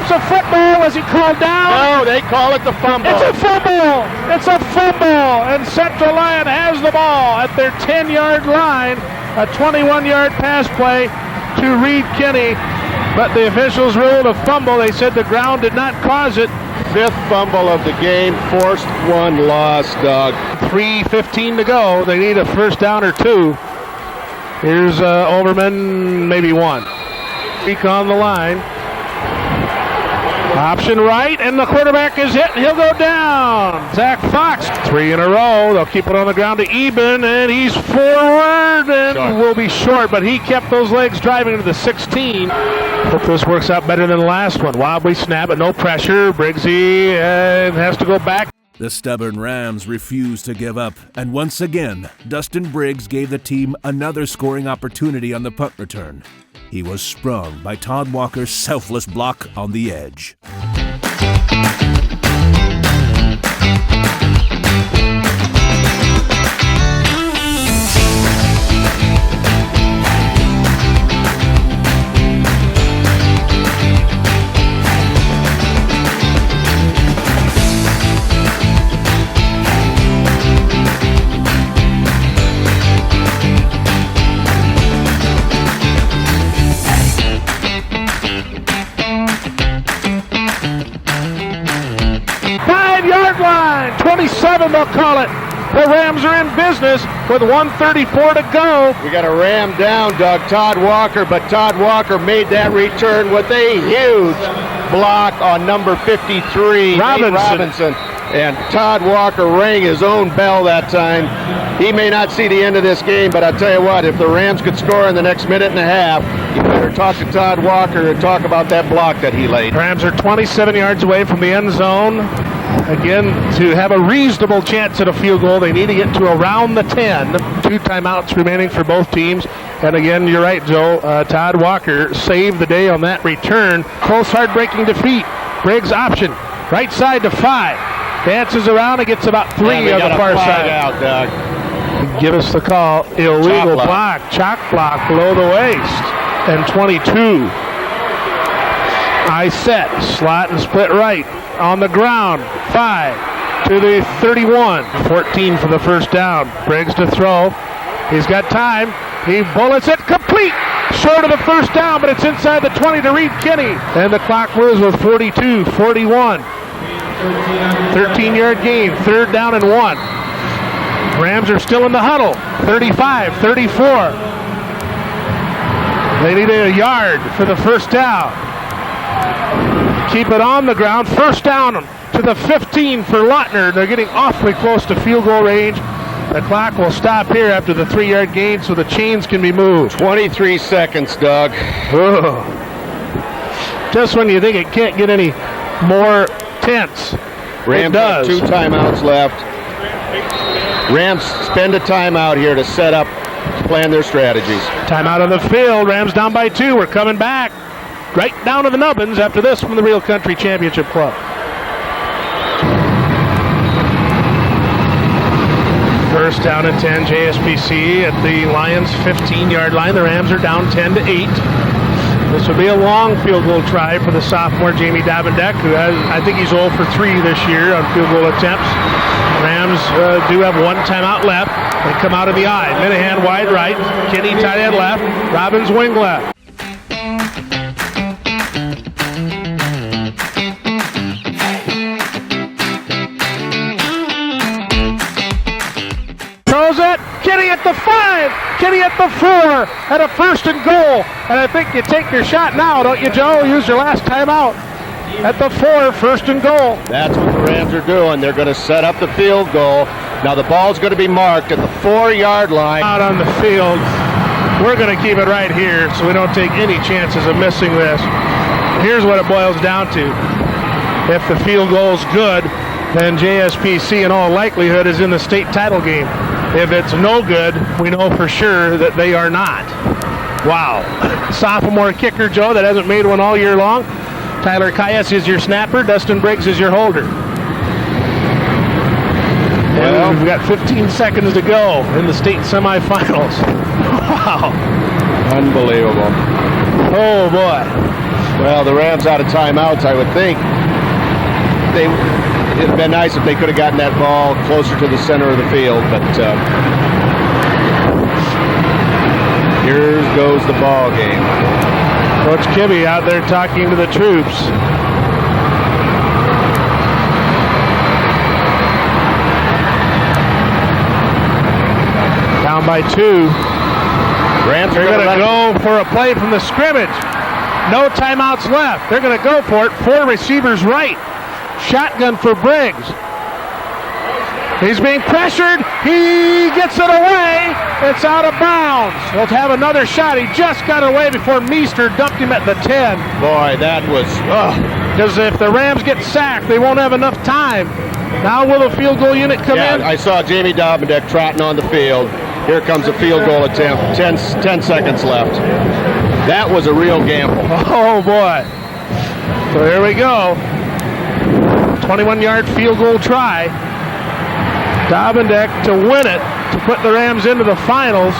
A football as he called down. No, they call it the fumble. It's a fumble. It's a fumble, and Central Lyon has the ball at their 10-yard line. A 21-yard pass play to Reed Kenny. but the officials ruled a fumble. They said the ground did not cause it. 5th fumble of the game, forced one loss, Doug. 3:15 to go. They need a first down or 2. Here's Overman, maybe 1. Peek on the line. Option right, and the quarterback is hit, and he'll go down. Zach Fox, 3 in a row. They'll keep it on the ground to Eben, and he's forward and will be short, but he kept those legs driving to the 16. Hope this works out better than the last one. Wobbly snap, but no pressure. Briggsy has to go back. The stubborn Rams refused to give up, and once again, Dustin Briggs gave the team another scoring opportunity on the punt return. He was sprung by Todd Walker's selfless block on the edge. Line, 27 they'll call it. The Rams are in business with 1:34 to go. We got a Ram down, Doug, Todd Walker, but Todd Walker made that return with a huge block on number 53, Robinson. And Todd Walker rang his own bell that time. He may not see the end of this game, but I'll tell you what, if the Rams could score in the next minute and a half, you better talk to Todd Walker and talk about that block that he laid. Rams are 27 yards away from the end zone. Again, to have a reasonable chance at a field goal, they need to get to around the 10. 2 timeouts remaining for both teams. And again, you're right, Joe. Todd Walker saved the day on that return. Close, hard-breaking defeat. Briggs option. Right side to 5. Dances around and gets about 3 on the far side. Out, Doug. Give us the call. Illegal block. Chalk block below the waist. And 22. I set. Slot and split right. On the ground. 5 to the 31. 14 for the first down. Briggs to throw. He's got time. He bullets it complete. Short of the first down, but it's inside the 20 to Reed Kinney. And the clock moves with 42-41. 13-yard gain. 3rd down and 1. Rams are still in the huddle. 35-34. They need a yard for the first down. Keep it on the ground. First down to the 15 for Lautner. They're getting awfully close to field goal range. The clock will stop here after the 3-yard gain so the chains can be moved. 23 seconds, Doug. Ugh. Just when you think it can't get any more tense. Rams have 2 timeouts left. Rams spend a timeout here to set up, plan their strategies. Timeout on the field. Rams down by 2. We're coming back. Right down to the nubbins after this from the Real Country Championship Club. First down and 10, JSPC at the Lions' 15-yard line. The Rams are down 10-8. This will be a long field goal try for the sophomore Jamie Davendeck, who has, I think he's 0 for 3 this year on field goal attempts. Rams do have 1 timeout left. They come out of the eye. Minahan wide right. Kinney tight end left. Robbins wing left. Throws it. Kinney at the 5. Kinney at the 4. At a 1st and goal. And I think you take your shot now, don't you, Joe? Use your last timeout. At the 4, 1st and goal. That's what the Rams are doing. They're going to set up the field goal. Now the ball's going to be marked at the 4-yard line. Out on the field. We're going to keep it right here so we don't take any chances of missing this. Here's what it boils down to. If the field goal's good, then JSPC in all likelihood is in the state title game. If it's no good, we know for sure that they are not. Wow. Sophomore kicker, Joe, that hasn't made one all year long. Tyler Caius is your snapper. Dustin Briggs is your holder. Well, we've got 15 seconds to go in the state semifinals. Wow. Unbelievable. Oh, boy. Well, the Rams out of timeouts, I would think. It'd have been nice if they could have gotten that ball closer to the center of the field, but here goes the ball game. Coach Kibbe out there talking to the troops. Down by 2. Rams They're going to go for a play from the scrimmage. No timeouts left. They're going to go for it. 4 receivers right. Shotgun for Briggs. He's being pressured. He gets it away. It's out of bounds. He'll have another shot. He just got away before Meester dumped him at the 10. Boy, that was... Because if the Rams get sacked, they won't have enough time. Now will the field goal unit come in? I saw Jamie Dobendek trotting on the field. Here comes a field goal attempt. 10 seconds left. That was a real gamble. Oh, boy. So here we go. 21-yard field goal try. Dobendek to win it, to put the Rams into the finals.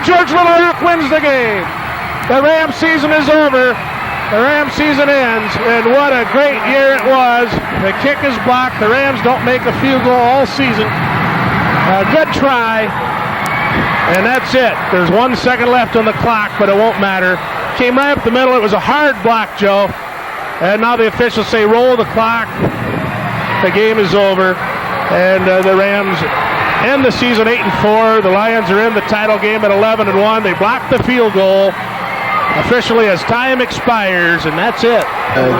George Little Rock wins the game. The Ram season is over. The Ram season ends, and what a great year it was. The kick is blocked. The Rams don't make a field goal all season. A good try, and that's it. There's 1 second left on the clock, but it won't matter. Came right up the middle. It was a hard block, Joe. And now the officials say roll the clock. The game is over, and the Rams end the season 8-4. The Lions are in the title game at 11-1. They blocked the field goal officially as time expires, and that's it.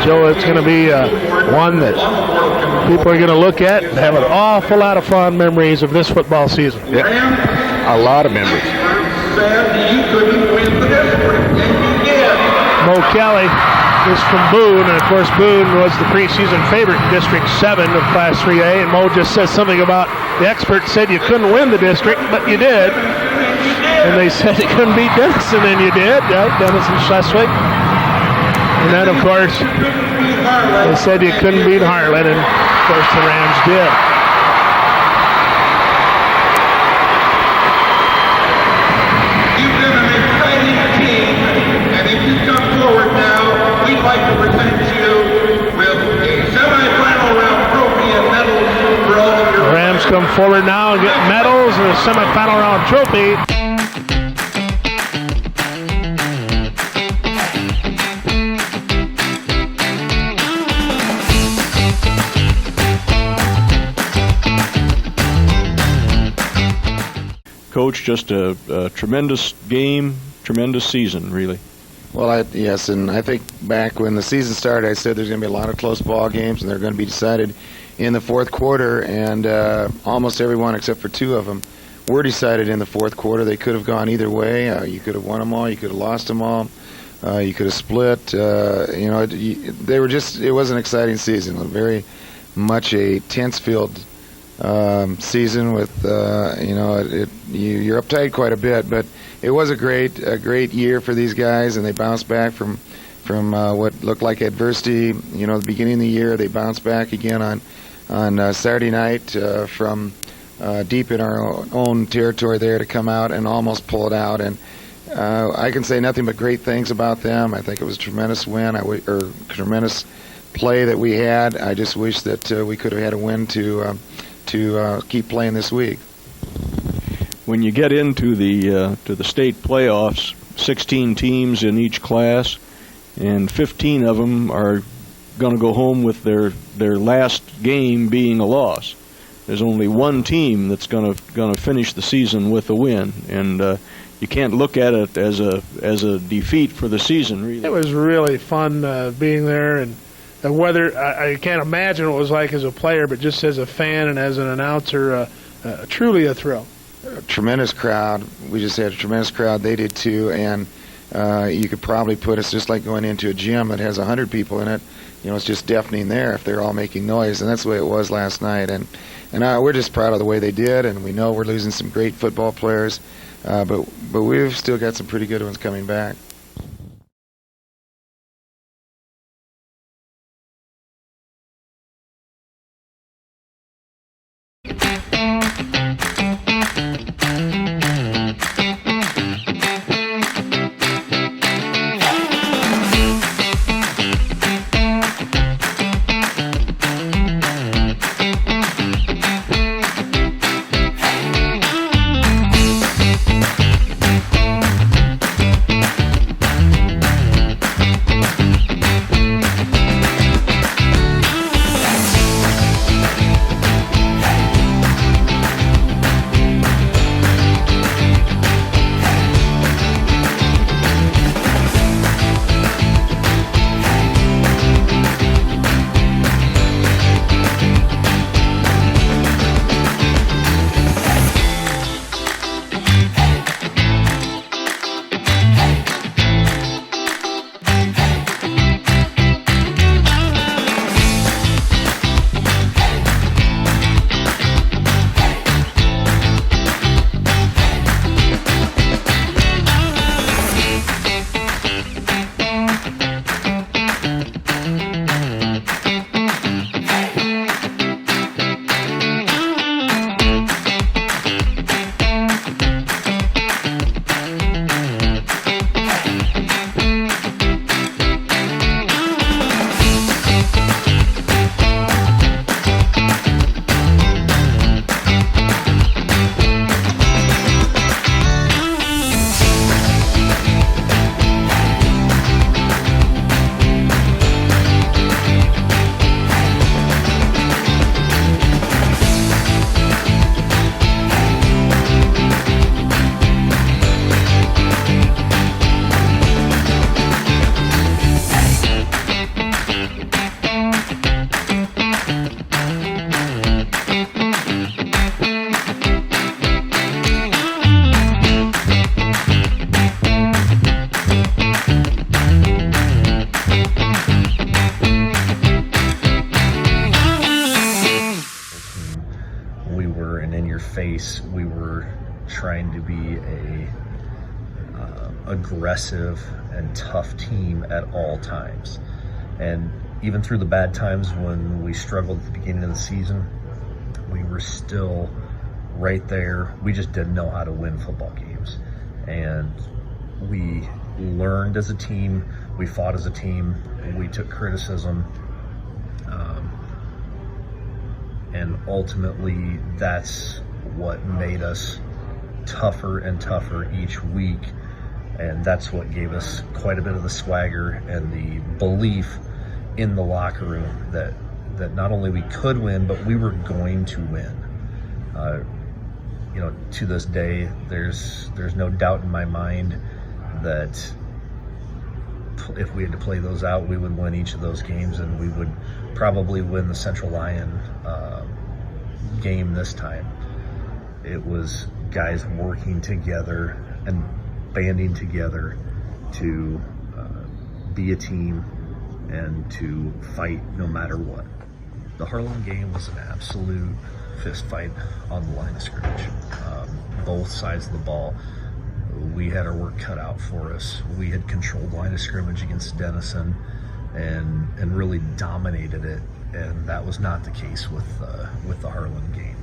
Joe, it's going to be one that people are going to look at and have an awful lot of fond memories of this football season. Yeah, a lot of memories. Mo Kelly is from Boone, and of course Boone was the preseason favorite in District 7 of Class 3A, and Mo just says something about the experts said you couldn't win the district, but you did. And they said you couldn't beat Denison, and you did. Yeah, Denison Schleswig. And then, of course, they said you couldn't beat Harlan, and of course the Rams did. You've been an exciting team, and if you come forward now, we'd like to present you with a semifinal round trophy and medals for all of your... The Rams come forward now and get medals and a semifinal round trophy. Coach, just a tremendous game, tremendous season, really. Well, yes, and I think back when the season started, I said there's going to be a lot of close ball games, and they're going to be decided in the fourth quarter, and almost everyone except for 2 of them were decided in the fourth quarter. They could have gone either way. You could have won them all. You could have lost them all. You could have split. They were just. It was an exciting season. Very much a tense-filled season with you're uptight quite a bit, but it was a great year for these guys, and they bounced back from what looked like adversity. The beginning of the year, they bounced back again on Saturday night from deep in our own territory there to come out and almost pull it out. And I can say nothing but great things about them. I think it was a tremendous win, or tremendous play that we had. I just wish that we could have had a win to keep playing this week. When you get into the state playoffs, 16 teams in each class, and 15 of them are going to go home with their last game being a loss. There's only one team that's going to finish the season with a win, and you can't look at it as a defeat for the season. Really, it was really fun being there, and the weather. I can't imagine what it was like as a player, but just as a fan and as an announcer, truly a thrill. A tremendous crowd. We just had a tremendous crowd. They did too, and you could probably put us just like going into a gym that has 100 people in it. It's just deafening there if they're all making noise, and that's the way it was last night. And we're just proud of the way they did, and we know we're losing some great football players, but we've still got some pretty good ones coming back. were trying to be a aggressive and tough team at all times. And even through the bad times when we struggled at the beginning of the season, we were still right there. We just didn't know how to win football games. And we learned as a team, we fought as a team, we took criticism, and ultimately that's what made us tougher and tougher each week. And that's what gave us quite a bit of the swagger and the belief in the locker room that not only we could win, but we were going to win. To this day, there's no doubt in my mind that if we had to play those out, we would win each of those games, and we would probably win the Central Lyon game this time. It was guys working together and banding together to be a team and to fight no matter what. The Harlan game was an absolute fist fight on the line of scrimmage. Both sides of the ball, we had our work cut out for us. We had controlled line of scrimmage against Denison and really dominated it, and that was not the case with the Harlan game.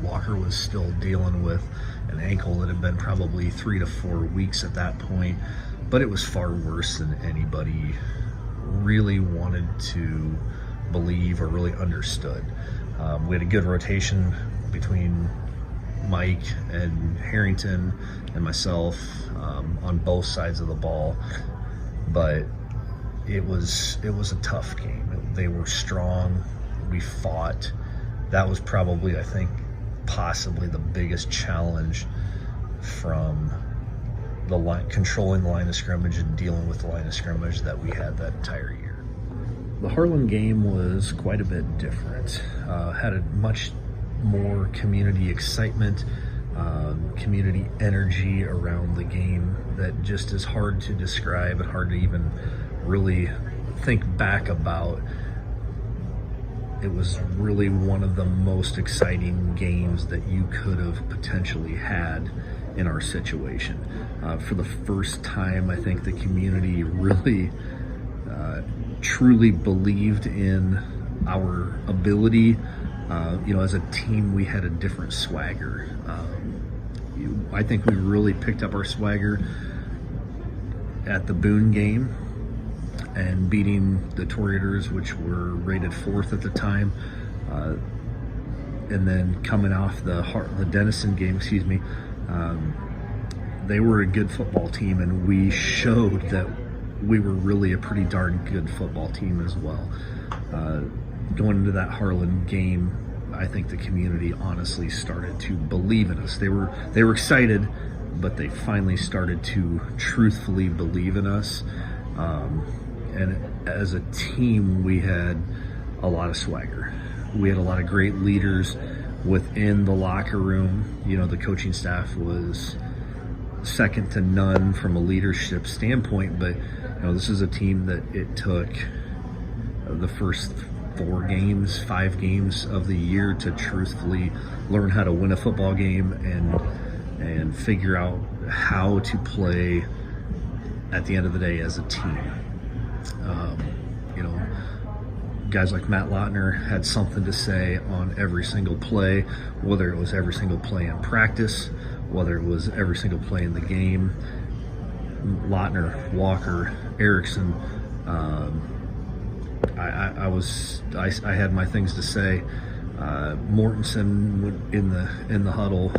Walker was still dealing with an ankle that had been probably 3 to 4 weeks at that point, but it was far worse than anybody really wanted to believe or really understood. We had a good rotation between Mike and Harrington and myself on both sides of the ball, but it was a tough game. They were strong. We fought. That was probably, I think, possibly the biggest challenge from the line, controlling the line of scrimmage and dealing with the line of scrimmage that we had that entire year. The Harlan game was quite a bit different. Had a much more community excitement, community energy around the game that just is hard to describe and hard to even really think back about. It was really one of the most exciting games that you could have potentially had in our situation. For the first time, I think the community really truly believed in our ability. As a team, we had a different swagger. I think we really picked up our swagger at the Boone game and beating the Toreadors, which were rated 4th at the time, and then coming off the Denison game, they were a good football team, and we showed that we were really a pretty darn good football team as well. Going into that Harlan game, I think the community honestly started to believe in us. They were excited, but they finally started to truthfully believe in us. And as a team, we had a lot of swagger. We had a lot of great leaders within the locker room. The coaching staff was second to none from a leadership standpoint, but this is a team that it took the first 5 games of the year to truthfully learn how to win a football game and figure out how to play at the end of the day as a team. Guys like Matt Lautner had something to say on every single play, whether it was every single play in practice, whether it was every single play in the game. Lautner, Walker, Erickson, I had my things to say. Mortensen in the huddle.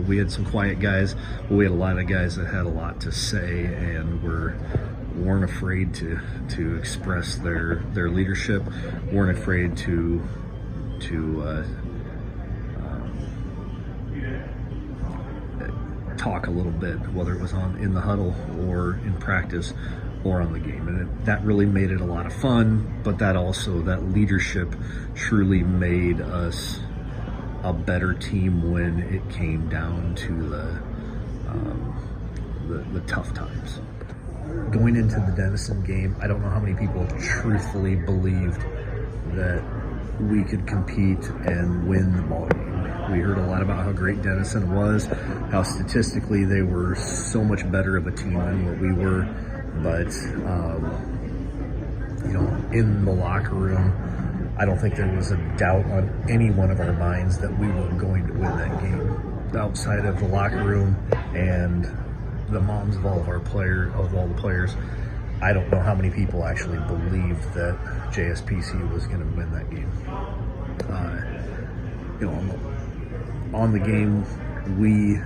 We had some quiet guys, but we had a lot of guys that had a lot to say and weren't afraid to express their leadership, weren't afraid to talk a little bit, whether it was in the huddle or in practice or on the game. And that really made it a lot of fun, but that leadership truly made us a better team when it came down to the tough times. Going into the Denison game, I don't know how many people truthfully believed that we could compete and win the ball game. We heard a lot about how great Denison was, how statistically they were so much better of a team than what we were. But, in the locker room, I don't think there was a doubt on any one of our minds that we were going to win that game. Outside of the locker room and the moms of all the players, I don't know how many people actually believed that JSPC was going to win that game. On the game, we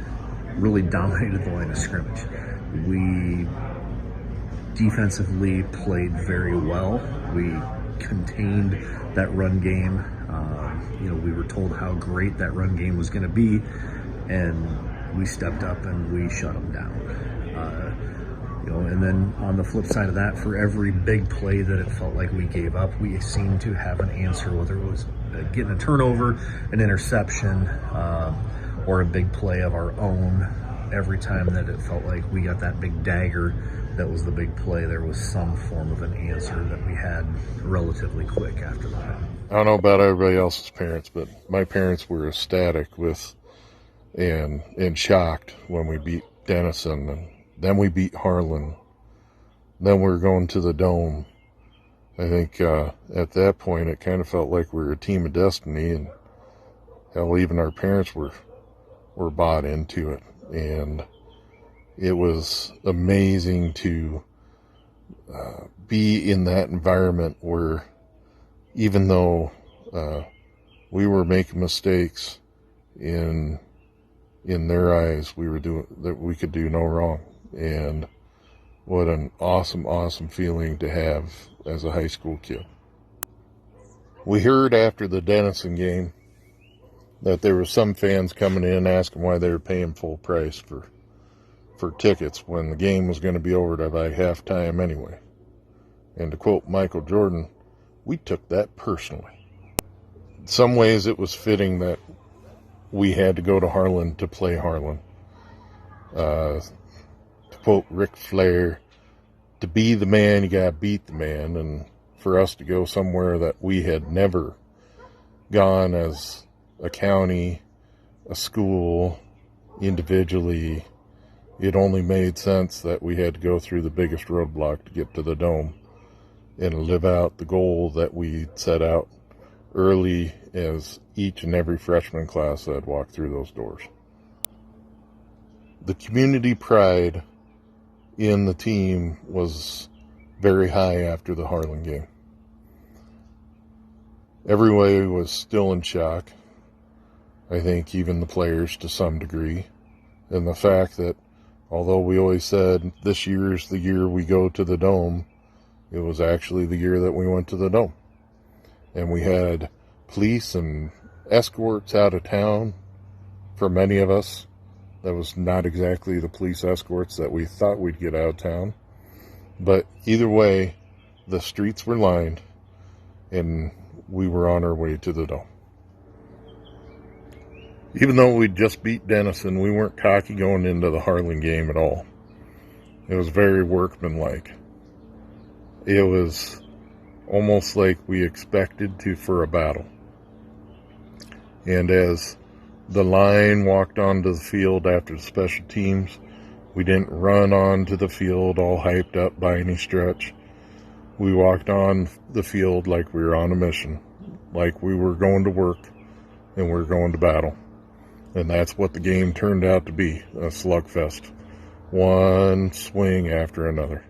really dominated the line of scrimmage. We defensively played very well. We contained that run game. We were told how great that run game was going to be, and we stepped up and we shut them down. And then on the flip side of that, for every big play that it felt like we gave up, we seemed to have an answer, whether it was getting a turnover, an interception, or a big play of our own. Every time that it felt like we got that big dagger, that was the big play, there was some form of an answer that we had relatively quick after that. I don't know about everybody else's parents, but my parents were ecstatic with and shocked when we beat Denison, and then we beat Harlan. Then we were going to the Dome. I think at that point it kind of felt like we were a team of destiny, and hell, even our parents were bought into it. And it was amazing to be in that environment where, even though we were making mistakes, in their eyes, we could do no wrong. And what an awesome feeling to have as a high school kid. We heard after the Denison game that there were some fans coming in asking why they were paying full price for tickets when the game was going to be over by halftime anyway. And to quote Michael Jordan, we took that personally. In some ways it was fitting that we had to go to Harlan to play Harlan. To quote Ric Flair, to be the man, you gotta beat the man. And for us to go somewhere that we had never gone as a county, a school, individually, it only made sense that we had to go through the biggest roadblock to get to the Dome and live out the goal that we set out early as each and every freshman class that walked through those doors. The community pride in the team was very high after the Harlan game. Everybody was still in shock. I think even the players to some degree. And the fact that although we always said this year's the year we go to the Dome, it was actually the year that we went to the Dome. And we had police and escorts out of town for many of us. That was not exactly the police escorts that we thought we'd get out of town. But either way, the streets were lined and we were on our way to the Dome. Even though we'd just beat Denison, we weren't cocky going into the Harlan game at all. It was very workmanlike. It was almost like we expected for a battle. And as the line walked onto the field after the special teams, we didn't run onto the field all hyped up by any stretch. We walked on the field like we were on a mission, like we were going to work and we were going to battle. And that's what the game turned out to be, a slugfest. One swing after another.